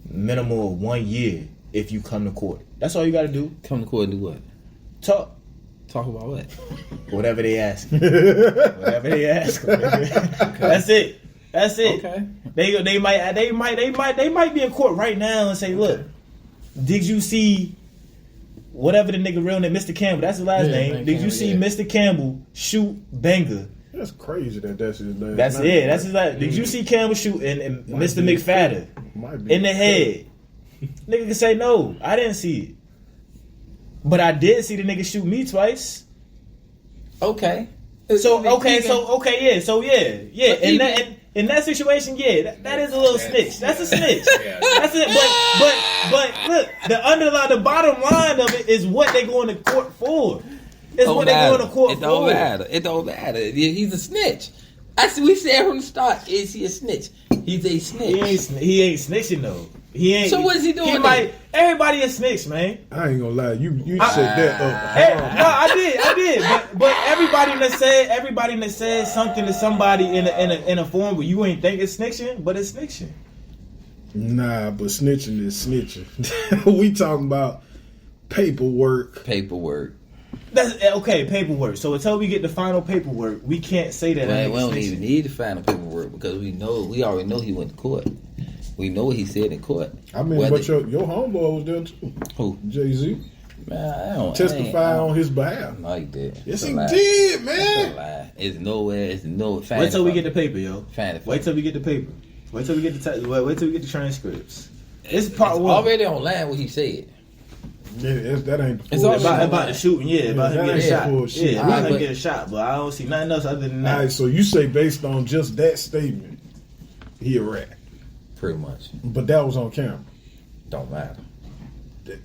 minimum of 1 year if you come to court. That's all you got to do. Come to court and do what? Talk. Talk about what? Whatever they ask. Whatever they ask. That's it. Okay. They might be in court right now and say, look, did you see whatever the nigga real name, Mr. Campbell, that's his last name. Did you see Mr. Campbell shoot Banger? That's crazy that that's his name. That's it. That's his last. Did you see Campbell shoot and Mr. McFadden in the head? Nigga can say no, I didn't see it. But I did see the nigga shoot me twice. Okay. In that situation, that is a little snitch. That's a snitch. That's it. But look, the bottom line of it is what they going to court for. It's what they going to court for. It don't matter. He's a snitch. We said from the start, is he a snitch? He's a snitch. He ain't snitching though. He ain't. So what is he doing? Everybody a snitch, man. I ain't gonna lie, you set that up. No, I did. But everybody that said something to somebody in a form where you ain't think it's snitching, but it's snitching. Nah, but snitching is snitching. We talking about paperwork. That's okay, paperwork. So until we get the final paperwork, we can't say that. We don't even need the final paperwork because we already know he went to court. We know what he said in court. I mean, but your homeboy was there too. Who? Jay-Z. Man, I don't testify on his behalf. No, he did. Yes, he did, man. It's a lie. It's nowhere. Wait till we get the paper, yo. Wait till we get the paper. Wait till we get the transcripts. It's part it's one. already on line what he said. Yeah, that ain't the It's full all shit. about the shooting, about him that getting ain't shot. bullshit. Yeah, about Alright, him but- getting shot, but I don't see nothing else other than All that. right, so you say based on just that statement, he a rat. Pretty much. But that was on camera. Don't matter.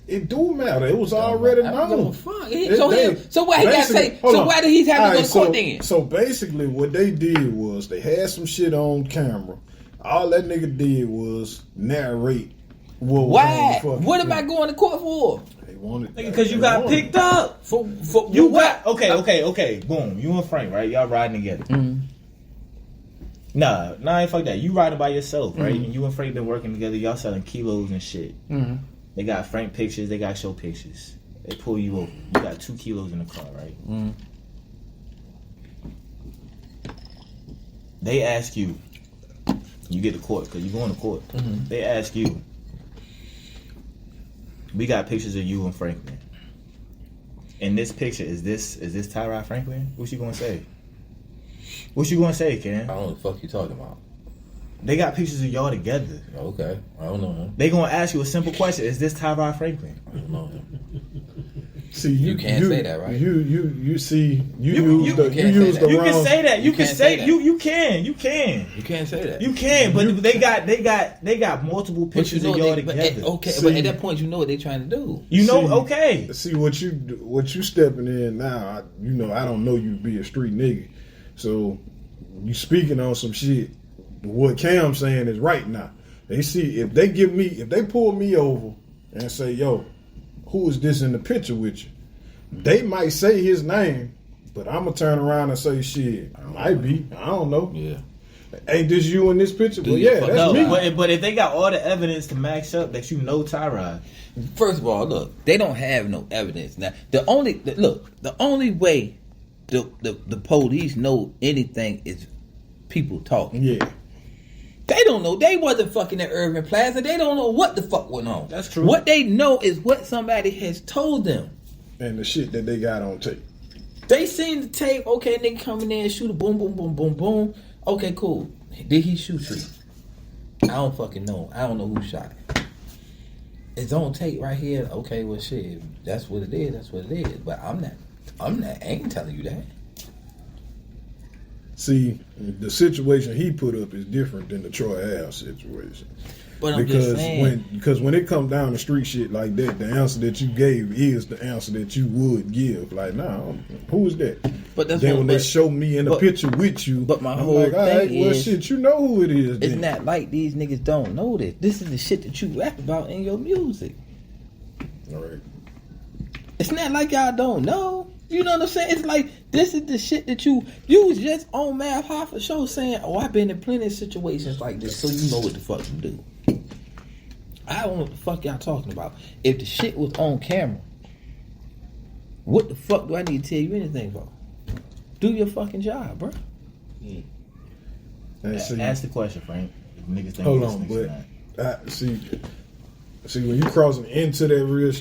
It do matter. It was already I don't give known. a fuck. They- So why he got to basically- say? hold So on. why did he have to go Alright, to court then? So basically, what they did was they had some shit on camera. All that nigga did was narrate what was Why? on the fucking What am thing. I going to court for? They wanted Because you they got wanted picked it. up. For You what? got okay. Boom. You and Frank, right? Y'all riding together. Mm-hmm. Nah, ain't fuck that. You riding by yourself, right? And you and Frank been working together. Y'all selling kilos and shit. Mm-hmm. They got Frank pictures. They got show pictures. They pull you over. You got 2 kilos in the car, right? Mm-hmm. They ask you. You get to court because you going to court. Mm-hmm. They ask you. We got pictures of you and Franklin. In this picture, is this Tyrod Franklin? What you gonna say? What you gonna say, Ken? I don't know what the fuck you talking about. They got pictures of y'all together. Okay, I don't know him. They gonna ask you a simple question: is this Tyrod Franklin? I don't know him. See, You can't say that, right? You see, you You use the can't you say use that. the You wrong. can say that. You can can't say say that. you can. You can. You can't say that. You can. But they got multiple But you pictures know of y'all they, but together. okay, See- but at that point you know what they're trying to do. You know, See- okay. See what you stepping in now. I don't know you to be a street nigga, so you speaking on some shit. What Cam's saying is right now. They see if they pull me over and say, "Yo, who is this in the picture with you?" They might say his name, but I'm gonna turn around and say, "Shit, might be. I don't know. Yeah. Ain't this you in this picture?" Well, you yeah, fuck- that's No, me. but if they got all the evidence to match up that you know Tyrod, First of all, look, they don't have no evidence now. The only way the police know anything is people talking. Yeah. They don't know. They wasn't fucking at Irving Plaza. They don't know what the fuck went on. That's true. What they know is what somebody has told them. And the shit that they got on tape. They seen the tape. Okay, nigga coming in, shoot a boom, boom, boom, boom, boom. Okay, cool. Did he shoot you? I don't fucking know. I don't know who shot it. It's on tape right here. Okay, well, shit. That's what it is. That's what it is. But I'm not. I ain't telling you that. See, the situation he put up is different than the Troy Ave situation. But I'm just saying. Because when it comes down to street shit like that, the answer that you gave is the answer that you would give. Like, nah, who is that? But that's then what- when they but- show me in the but- picture with you, but my I'm whole like, all right, thing well, is- shit, you know who it is. It's then. not like these niggas don't know this. This is the shit that you rap about in your music. All right. It's not like y'all don't know. You know what I'm saying? It's like this is the shit that you was just on Math Hoffa show saying, "Oh, I've been in plenty of situations like this, so you know what the fuck to do." I don't know what the fuck y'all talking about. If the shit was on camera, what the fuck do I need to tell you anything for? Do your fucking job, bro. And see, ask the question, Frank. If niggas think hold this on, nigga's but not. see, when you crossing into that real,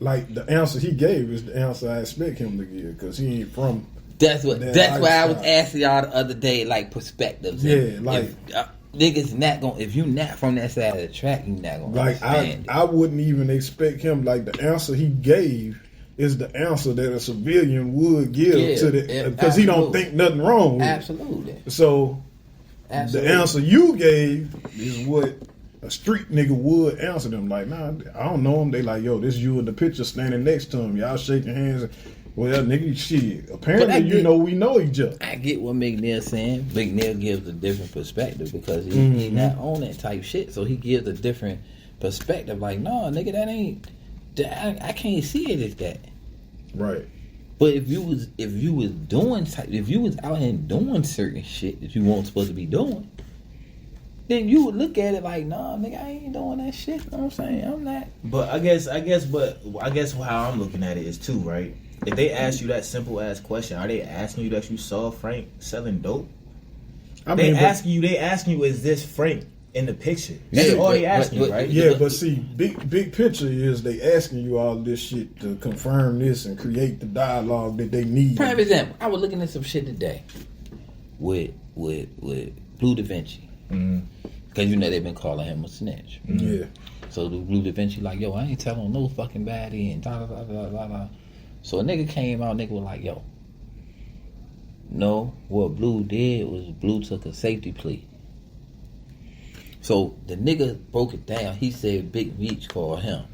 like the answer he gave is the answer I expect him to give because he ain't from. That's what. That That's why I was lifestyle. asking y'all the other day, like perspectives. Yeah, like- if, niggas not gonna. If you not from that side of the track, you not gonna Like understand it. I wouldn't even expect him. Like the answer he gave is the answer that a civilian would give Yeah, to yeah, the because he don't absolutely. think nothing wrong with Absolutely. it. So Absolutely. the answer you gave is what a street nigga would answer them. Like, nah, I don't know him. They like, yo, this you in the picture standing next to him. Y'all shaking hands. Well, nigga, shit. But I Apparently, you get- know we know each other. I get what McNeil saying. McNeil gives a different perspective because he not on that type shit. So he gives a different perspective. Like, no, nigga, that ain't. I can't see it as that. Right. But if you was doing if you was out here doing certain shit that you weren't supposed to be doing, then you would look at it like, nah, nigga, I ain't doing that shit. You know what I'm saying? I'm not. But I guess how I'm looking at it is too, right? If they ask you that simple ass question, are they asking you that you saw Frank selling dope? They asking you, is this Frank in the picture? That's Yeah, all they but- asking, but- right? Yeah, but see, big picture is they asking you all this shit to confirm this and create the dialogue that they need. Prime example, I was looking at some shit today with Blue Da Vinci. Mhm. Because you know they've been calling him a snitch. Yeah. So the Blue eventually like, yo, I ain't telling no fucking baddie and da da da da da da. So a nigga came out, nigga was like, yo, no, what Blue did was Blue took a safety plea. So the nigga broke it down. He said Big Meech called him.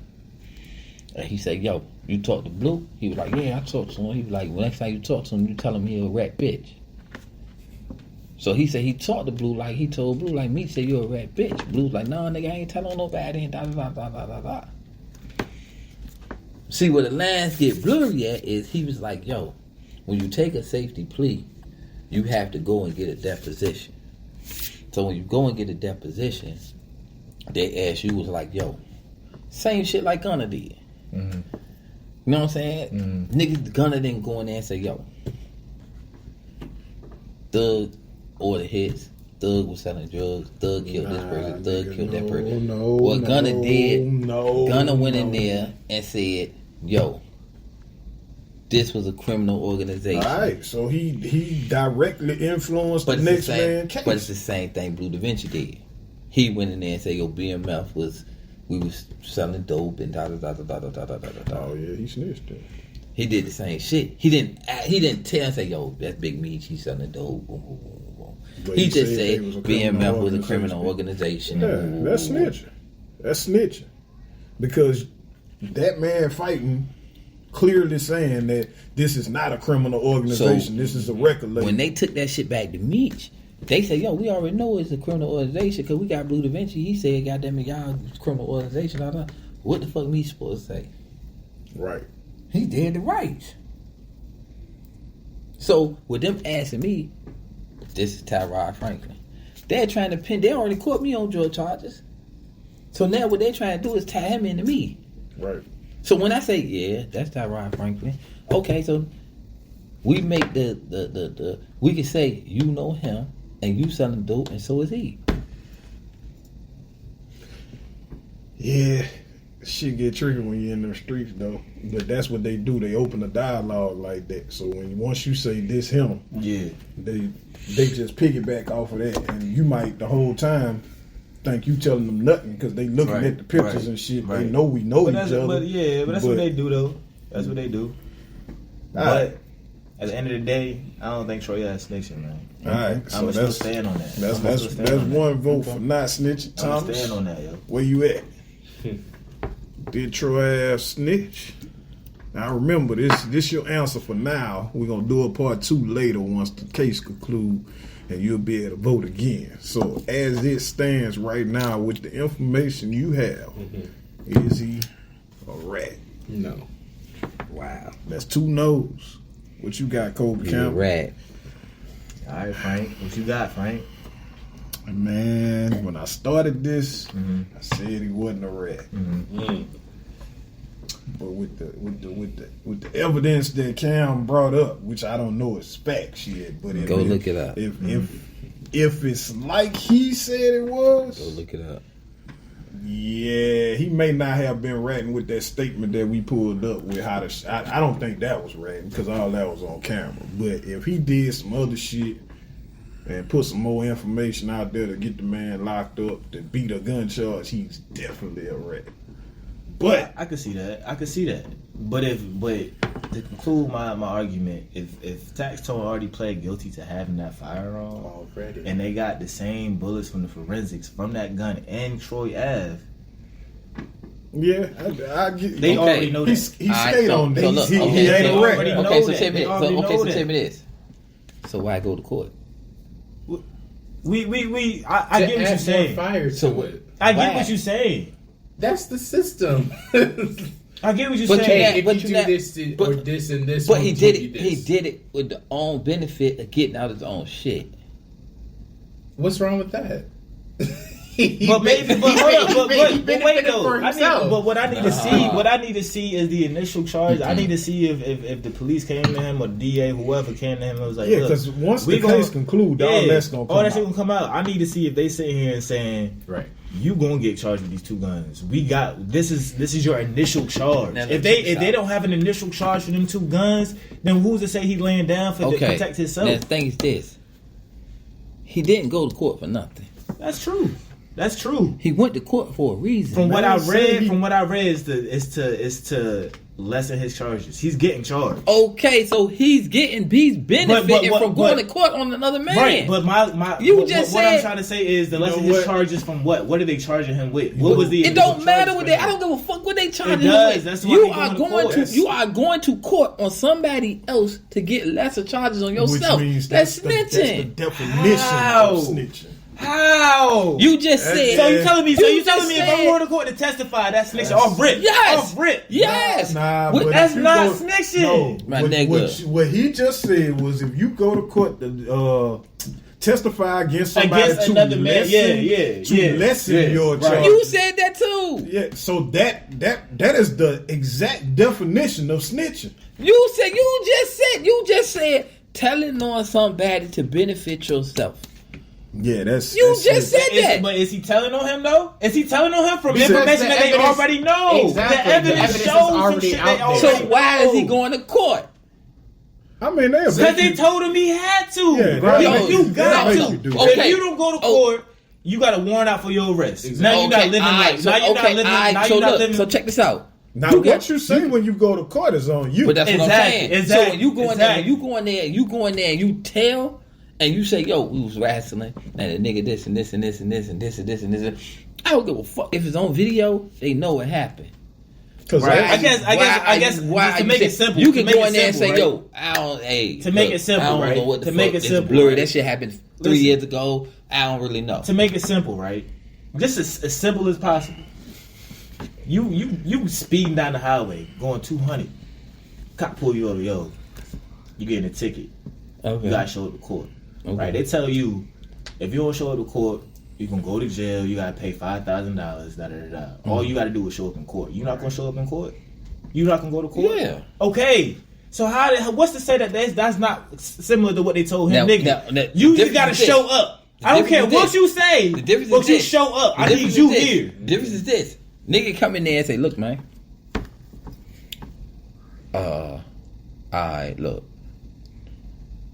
And he said, yo, you talk to Blue? He was like, yeah, I talked to him. He was like, well, next time you talk to him, you tell him he a rat bitch. So he said he talked to Blue like he told Blue like Meech said you a rat bitch. Blue's like, no, nigga, I ain't telling nobody and da da da da da da. See, where the lines get blurry at is he was like, yo, when you take a safety plea, you have to go and get a deposition. So when you go and get a deposition, they ask you was like, yo, same shit like Gunna did. Mm-hmm. You know what I'm saying? Niggas, Gunna didn't go in there and say, yo, Thug ordered hits. Thug was selling drugs. Thug killed this person. Thug killed that person. What Gunna did, Gunna went in there and said, yo, this was a criminal organization. All right, so he directly influenced the it's next same, man case. But it's the same thing Blue Da Vinci did. He went in there and said, yo, BMF we was selling dope and da da da da da da da da da. Oh yeah, he snitched it. He did the same shit. He didn't tell and say, yo, that's Big Meech, he's selling dope. Boom, boom, boom, boom. He just said BMF was a criminal organization. Yeah, that's snitching. That's snitching. Because that man fighting clearly saying that this is not a criminal organization. So, this is a record label. When they took that shit back to Meech, they said, yo, we already know it's a criminal organization because we got Blue Da Vinci. He said, goddamn it, y'all criminal organization. Blah, blah. What the fuck Meech supposed to say? Right. He did the rights. So with them asking me, this is Tyrod Franklin. They're trying to pin. They already caught me on drug charges. So now what they're trying to do is tie him into me. Right. So when I say yeah, that's Tyrod Franklin. Okay, so we make the we can say you know him and you selling dope and so is he. Yeah. Shit get tricky when you're in the streets though, but that's what they do. They open a dialogue like that. So once you say this him, Yeah. they just piggyback off of that, and you might the whole time think you telling them nothing because they looking Right, at the pictures right, and shit. right. They know we know each other. But that's what they do though. That's what they do. But at the end of the day, I don't think Troy Ave snitching, man. All right, so I'm still stand on that. That's one vote for not snitching. I'm Thomas, stand on that, yo. where you at? Did Troy Ave snitch? Now remember, this your answer for now. We're gonna do a part 2 later once the case conclude, and you'll be able to vote again. So as it stands right now, with the information you have, is he a rat? No. Wow. That's 2 no's. What you got, Kobe He's a Campbell? rat. All right, Frank. What you got, Frank? Man, when I started this, I said he wasn't a rat. But with the evidence that Cam brought up, which I don't know is facts yet, but Go look it up. If it's like he said it was, Go look it up. yeah, he may not have been ratting with that statement that we pulled up with how to. I don't think that was ratting because all that was on camera. But if he did some other shit and put some more information out there to get the man locked up to beat a gun charge, he's definitely a rat. But I could see that. But to conclude my argument, if Taxstone already pled guilty to having that firearm Already. and they got the same bullets from the forensics from that gun and Troy Ave, yeah, I get. they already know that. He skate on that. So look, he okay, ain't a rat. already know Okay, so that. tell me They this. already know So that. tell me this. So why go to court? I get what you're saying. Fire to So it. I get Why? what you're saying. That's the system. I get what you're But saying. If but you you do not- this but- or this and this, But one, he you did do it. this. He did it with the own benefit of getting out his own shit. What's wrong with that? But maybe, but hold up, but wait though. But what I need to see is the initial charge. I need to see if the police came to him or DA, whoever came to him, and was like, Yeah, look, because once we the gonna- case conclude, all that's gonna come all that shit out. gonna come out. I need to see if they sit here and saying, Right. you gonna get charged with these 2 guns. We got this is your initial charge. Now, If they don't have an initial charge for them 2 guns, then who's to say he laying down to protect himself? Now the thing is this: he didn't go to court for nothing. That's true. That's true. He went to court for a reason. From what I read, he- is to lessen his charges. He's getting charged. Okay, so he's benefiting from going to court on another man. Right, but what I'm trying to say is to lessen his charges from what? What are they charging him with? What was the? It don't matter what they. I don't give a fuck what they charging him with. That's why you are going to court on somebody else to get lesser charges on yourself. Which means that's snitching. That's the definition of snitching. How? You just said. So you telling me? If I'm going to court to testify, that's snitching off rip? Yes. Off rip? Yes. But that's not snitching. No, My nigga. What he just said was, if you go to court to testify against somebody to another man, lessen your charge. You said that too. Yeah. So that is the exact definition of snitching. You just said telling on somebody to benefit yourself. Yeah, that's just said that. But is he telling on him though? Is he telling on him from Because information that they already know? Exactly. The evidence shows some shit they already So know. why is he going to court? I mean, because they told him he had to. Yeah, bro. yo, You got they to. make you do If that. you don't go to court, you got a warrant out for your arrest. Exactly. Now you're not living life. Now you're not living. So check this out. Now, what you say when you go to court is on you. But that's what I'm saying. Exactly. So when you go in there, and you tell, and you say, "Yo, we was wrestling, and the nigga this and this and this and this and this and this and this." I don't give a fuck if it's on video. They know what happened. Right. I guess to make it simple, you can go in there and say, right? "Yo, I don't." Hey, to make it simple, I don't right? know what the to fuck. make it It's simple, blurry. right? That shit happened 3 years ago. I don't really know. To make it simple, right? Just as simple as possible. You speeding down the highway, going 200. Cop pull you over, yo. You getting a ticket. Okay. You gotta show up to court. Okay. Right? They tell you if you don't show up to court, you can go to jail. You gotta pay $5,000. All you gotta do is show up in court. You not gonna show up in court? You not gonna go to court? Yeah. Okay. So what's to say that that's not similar to what they told him, nigga? Now, you just gotta show up. I don't care what you say. The difference but is you this. show up. The I need you here. The difference is this. Nigga come in there and say, "Look, man. Alright, look.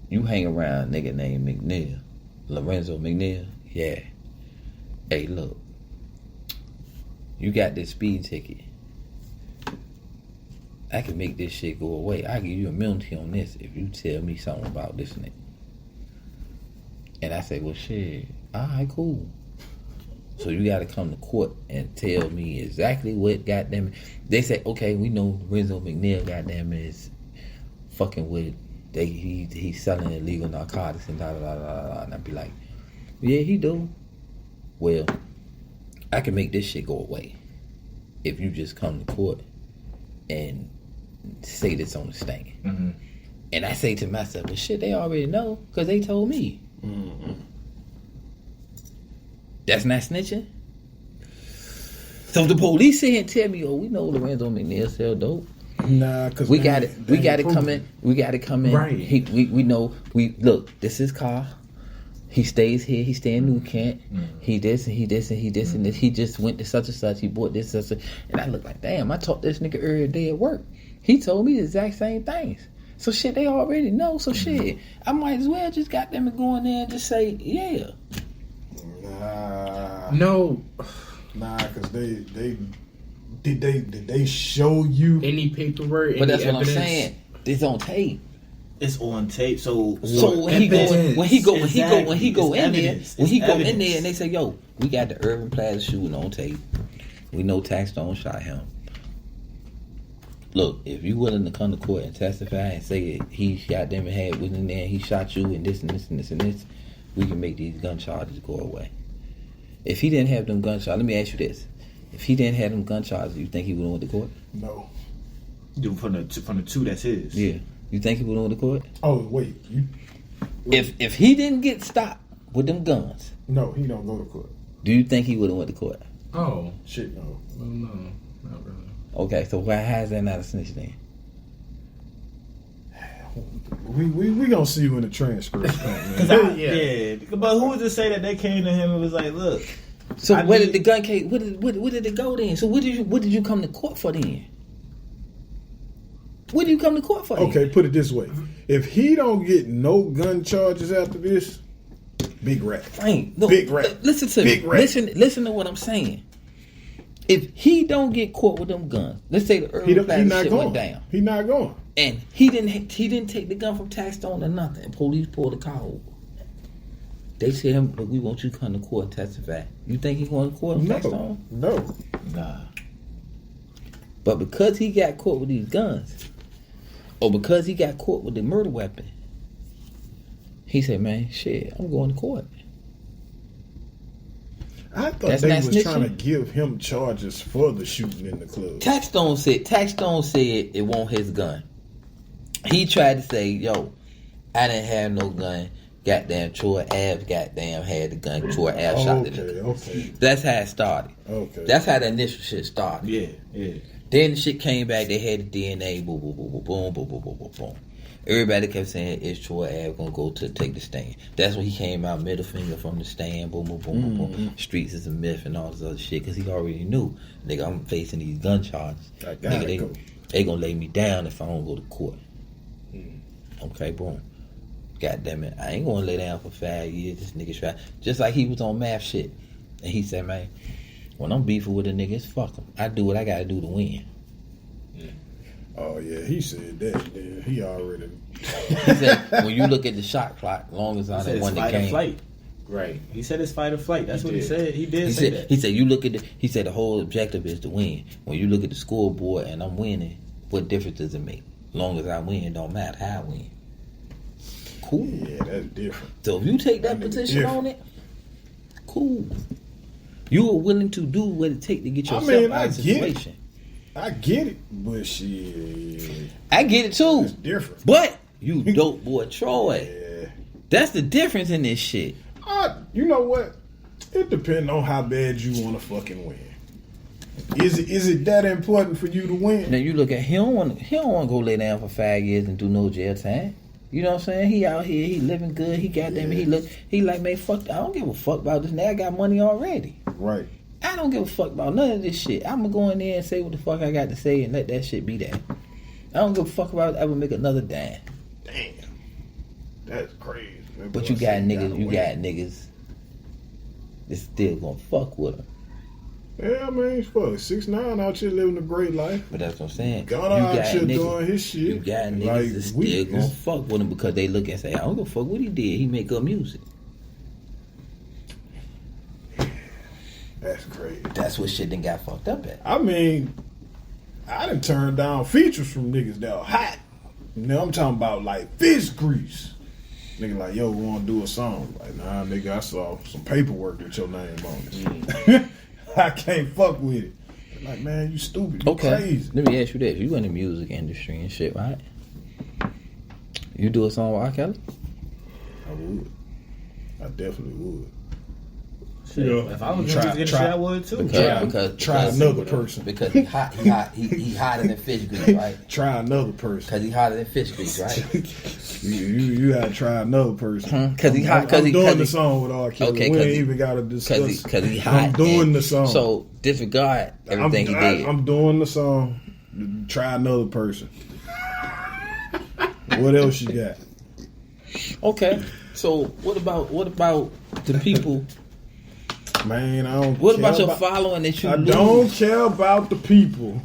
You hang around a nigga named McNeil. Lorenzo McNeil? Yeah. Hey, look. You got this speed ticket. I can make this shit go away. I give you $1 million on this if you tell me something about this nigga." And I say, "Well, shit. Alright, cool. So you got to come to court and tell me exactly what goddamn it." They say, "Okay, we know Renzo McNeil goddamn is fucking with he's selling illegal narcotics and da da da da." And I'd be like, "Yeah, he do. Well, I can make this shit go away if you just come to court and say this on the stand." Mm-hmm. And I say to myself, "Well, shit, they already know because they told me." Mm-hmm. That's not snitching. So if the police say and tell me, "Oh, we know Lorenzo McNeil sell dope." Nah, because We got it. We got to come in. We got to come in. Right. We know. We look. This is car. He stays here. He stay in New Kent. He this and he this and he this and this. He just went to such and such. He bought this such. And I look like, damn. I taught this nigga every day at work. He told me the exact same things. So shit, they already know. So shit, I might as well just got them to go in there and just say, yeah. No. Nah, because did they show you Any paperwork? But any that's what evidence? I'm saying. It's on tape. It's on tape. So when he go in evidence. there and they say, "Yo, we got the Urban Plaza shooting on tape. We know Taxstone shot him." Look, if you willing to come to court and testify and say that he shot them and had within there and he shot you and this and this and this and this, we can make these gun charges go away. If he didn't have them gun charges, let me ask you this: if he didn't have them gun charges, you think he would have went to court? No. From the two that's his. Yeah. You think he would have went to court? Oh wait, If he didn't get stopped with them guns, no, he don't go to court. do you think he would have went to court? Oh. Shit, no. Well, no. Not really. Okay, so why is that not a snitch then? We gonna see you in the transcript, man. But who was to say that they came to him and was like, "Look." So where did the gun case? Where did it go then? So what did you come to court for then? What do you come to court for? Okay, put it this way: if he don't get no gun charges after this, Big rat. Ain't no, Big rat. Listen to Big me. rat. Listen to what I'm saying. If he don't get caught with them guns, let's say the He early not shit going. went down, He not going. and he didn't take the gun from Taxstone or nothing. Police pulled the car over. They tell him, "Look, we want you to come to court and testify." You think he going to court with Taxstone? No. Nah. But because he got caught with these guns, or because he got caught with the murder weapon, he said, "Man, shit, I'm going to court." I thought That's they not was trying to snitching? give him charges for the shooting in the club. Taxstone said it won't his gun. He tried to say, "Yo, I didn't have no gun. Goddamn, Troy Ave goddamn had the gun. Troy Ave shot the nigga." Okay. That's how it started. Okay. That's how the initial shit started. Yeah. Then the shit came back. They had the DNA. Boom, boom, boom, boom, boom, boom, boom, boom, boom, boom. Everybody kept saying, "Is Troy Ave gonna go to take the stand?" That's when he came out, middle finger from the stand. Boom, boom, boom, boom, boom. Streets is a myth and all this other shit because he already knew, nigga, I'm facing these gun charges. I gotta Nigga, go. they gonna lay me down if I don't go to court. Okay, boom. God damn it, I ain't gonna lay down for 5 years. This nigga try just like he was on math shit, and he said, "Man, when I'm beefing with a nigga, it's fuck him. I do what I gotta do to win." Oh yeah, he said that. Yeah, he already. He said, "When you look at the shot clock, long as I He said done it's won the fight or game." flight. Right. He said it's fight or flight. That's what he did. said. He did He say said, that. "He said you look at the." He said the whole objective is to win. When you look at the scoreboard and I'm winning, what difference does it make? Long as I win, don't matter how I win. Cool. Yeah, that's different. So if you take that That nigga position different. on it, cool. You are willing to do what it takes to get I yourself mean, out I of the get it. situation. I get it, but shit, I get it too. it's different. But you dope boy Troy. Yeah. That's the difference in this shit. You know what? It depends on how bad you want to fucking win. Is it that important for you to win? Now you look at he don't want to go lay down for 5 years and do no jail time. You know what I'm saying? He out here, he living good. He goddamn, he like, man, fuck. I don't give a fuck about this. Now I got money already. Right. I don't give a fuck about none of this shit. I'm gonna go in there and say what the fuck I got to say and let that shit be that. I don't give a fuck about ever make another dime. Damn. That's crazy. That But boy you got said he niggas, gotta you win. got niggas that's still gonna fuck with him. Yeah, man, fuck. 6ix9ine out here living a great life. But that's what I'm saying. Gunna out here doing his shit. You got niggas Like, that's we- still gonna it's- fuck with him because they look and say, I don't give a fuck what he did. He make good music. That's crazy. That's what shit done got fucked up at. I mean, I done turned down features from niggas that are hot. You know, I'm talking about like fish grease. Nigga like, yo, we want to do a song. Like, nah, nigga, I saw some paperwork with your name on it. I can't fuck with it. Like, man, you stupid. You crazy. Let me ask you this. You in the music industry and shit, right? You do a song with R. Kelly? I would. I definitely would. Shit, if I was in the Try- music industry, try- I would too. Try another person. Because he hotter than fish grease, right? Try another person. Because he hotter than fish grease, right? You gotta try another person. Because he hot. I'm doing the song with R. Kelly. Okay, we 'cause ain't he- even gotta discuss. Because he hot. I'm doing and the song. So disregard everything he did. I'm doing the song. Try another person. What else you got? Okay. So what about the people? Man, I don't. What care about your following that you I lose? don't care about the people.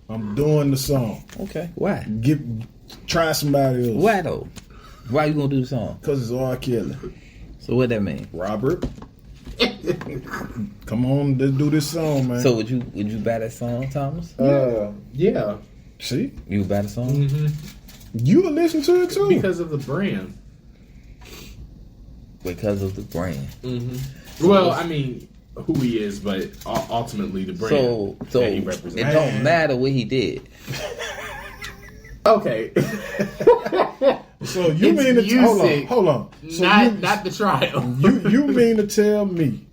I'm doing the song. Okay. Why? Try somebody else. Why though? Why you gonna do the song? Because it's R. Kelly. So what that mean? Robert. Come on, let's do this song, man. So would you buy that song, Thomas? Yeah. See? You would buy the song? Mm-hmm. You will listen to it too. Because of the brand. Because of the brand. Mm-hmm. Well, I mean, who he is, but ultimately the brand So that he it represents. don't matter what he did. Okay. So you It's mean to music, hold on. So not the trial. you mean to tell me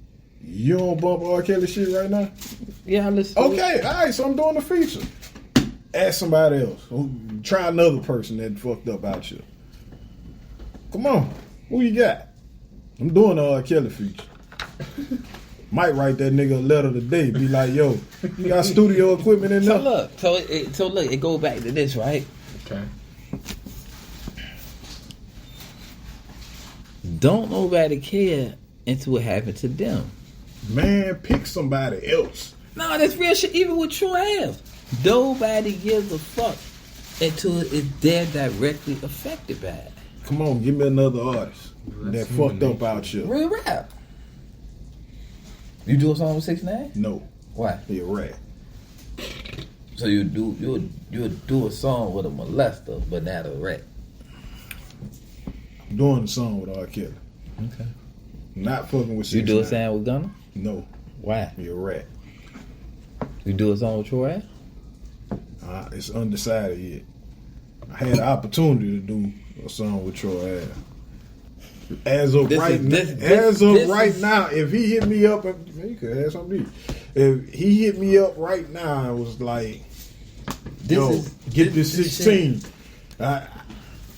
you don't bump R. Kelly shit right now? Yeah, I listen. to it. Okay, all right. So I'm doing the feature. Ask somebody else. Try another person that fucked up out you. Come on, who you got? I'm doing the R. Kelly feature. Might write that nigga a letter today. Be like, yo, you got studio equipment in So there? look, so look, it goes back to this, right? Okay. Don't nobody care until what happened to them. Man, pick somebody else. No, that's real shit. Even with Troy Ave, nobody gives a fuck until they're directly affected by it. Come on, give me another artist that fucked up out here. Real rap. You do a song with 6ix9ine? No, Why? he a rat. So you'll do a song with a molester, but not a rat. I'm doing the song with R. Kelly. Okay. Not fucking with 6ix9ine. You do a song with Gunna? No, Why? he a rat. You do a song with Troy Ave? It's undecided yet. I had the opportunity to do a song with Troy Ave. As of right now, if he hit me up, he could have something. If he hit me up right now and was like, get this 16, I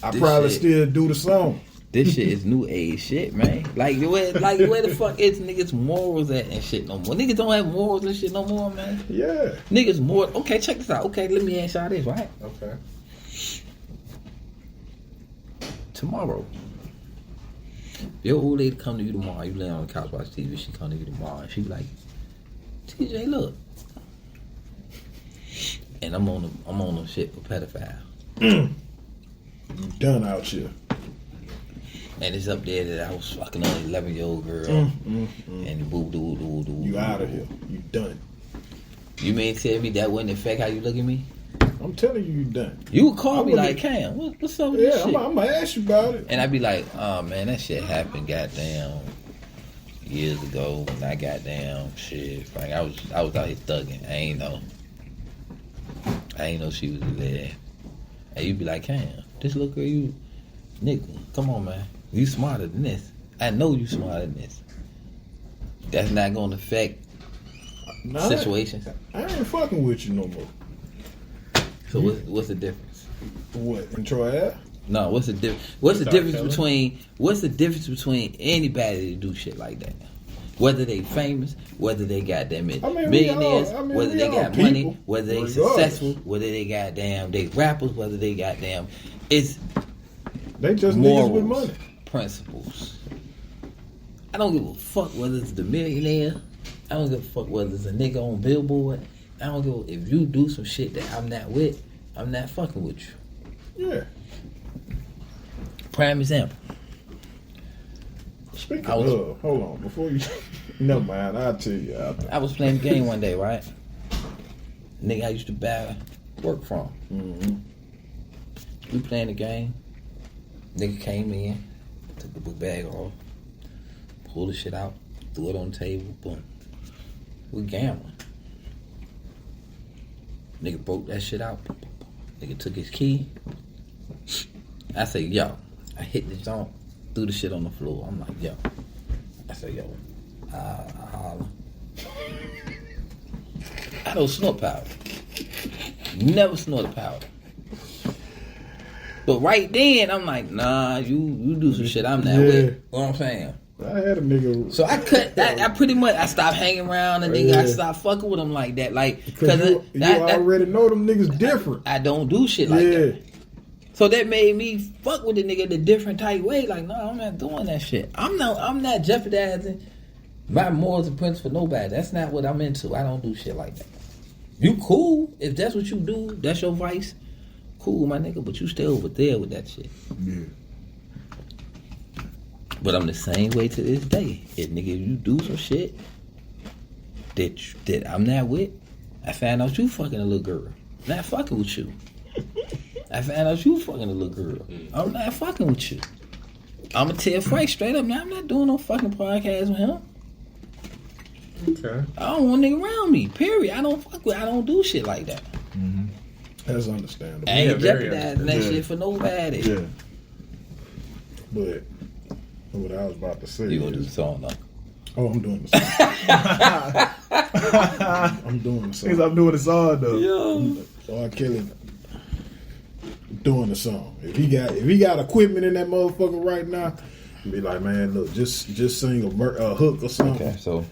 probably still do the song. This shit is new age shit, man. Where the fuck is niggas morals at and shit no more? Niggas don't have morals and shit no more, man. Yeah. Niggas more. Okay, check this out. Okay, let me ask y'all this, right? Okay. Tomorrow, your old lady come to you tomorrow. You lay on the couch watch TV. She come to you tomorrow. And she be like, TJ, look. And I'm on the shit for pedophile. You done out here. And it's up there that I was fucking an 11-year-old girl. And boo. You out of here. You done. You mean tell me that wouldn't affect how you look at me? I'm telling you, you done. You would call me like, Cam, what's up with this shit? I'm gonna ask you about it. And I'd be like, oh man, that shit happened goddamn years ago when I goddamn shit. Like I was out here thugging. I ain't know she was there. And you'd be like, Cam, this little girl, you nigga, come on man. You smarter than this. I know you smarter than this. That's not gonna affect situations. I ain't fucking with you no more. So what's the difference? What, in Troy Ave? No, what's the difference? What's the difference between anybody that do shit like that? Whether they famous, whether they goddamn millionaires, whether they got money, whether they successful, whether they goddamn they rappers, whether they goddamn it's they just morals, niggas with money. Principles. I don't give a fuck whether it's the millionaire. I don't give a fuck whether it's a nigga on Billboard. I don't give if you do some shit that I'm not with, I'm not fucking with you. Yeah. Prime example. Speaking of, hold on, before you, never mind, I'll tell you. I was playing the game one day, right? Nigga I used to buy work from. Mm-hmm. We playing the game. Nigga came in, took the book bag off, pulled the shit out, threw it on the table, boom. We gambling. Nigga broke that shit out. Nigga took his key. I say, yo. I hit the jump, threw the shit on the floor. I'm like, yo. I say, yo. I holler. I don't snort powder. Never snorted powder. But right then, I'm like, nah, you do some shit I'm not with. You know what I'm saying? I had a nigga. So I cut. I pretty much I stopped hanging around and nigga. I stopped fucking with them like that. Like because you already know them niggas different. I don't do shit like that. So that made me fuck with the nigga the different type way. Like no, I'm not doing that shit. I'm not jeopardizing my morals and principles for nobody. That's not what I'm into. I don't do shit like that. You cool if that's what you do. That's your vice. Cool, my nigga. But you stay over there with that shit. Yeah. But I'm the same way to this day. If nigga, you do some shit that I'm not with, I find out you fucking a little girl. I'm not fucking with you. I found out you fucking a little girl. I'm not fucking with you. I'ma tell Frank straight up, man, I'm not doing no fucking podcast with him. Okay. I don't want nigga around me. Period. I don't do shit like that. Mm-hmm. That's understandable. I ain't jeopardizing that shit for nobody. Yeah. But what I was about to say. You gonna do the song though? Oh, I'm doing the song. I'm doing the song. I'm doing the song though. Yo. R. Kelly doing the song. If he got equipment in that motherfucker right now, be like, man, look, just sing a hook or something. Okay, so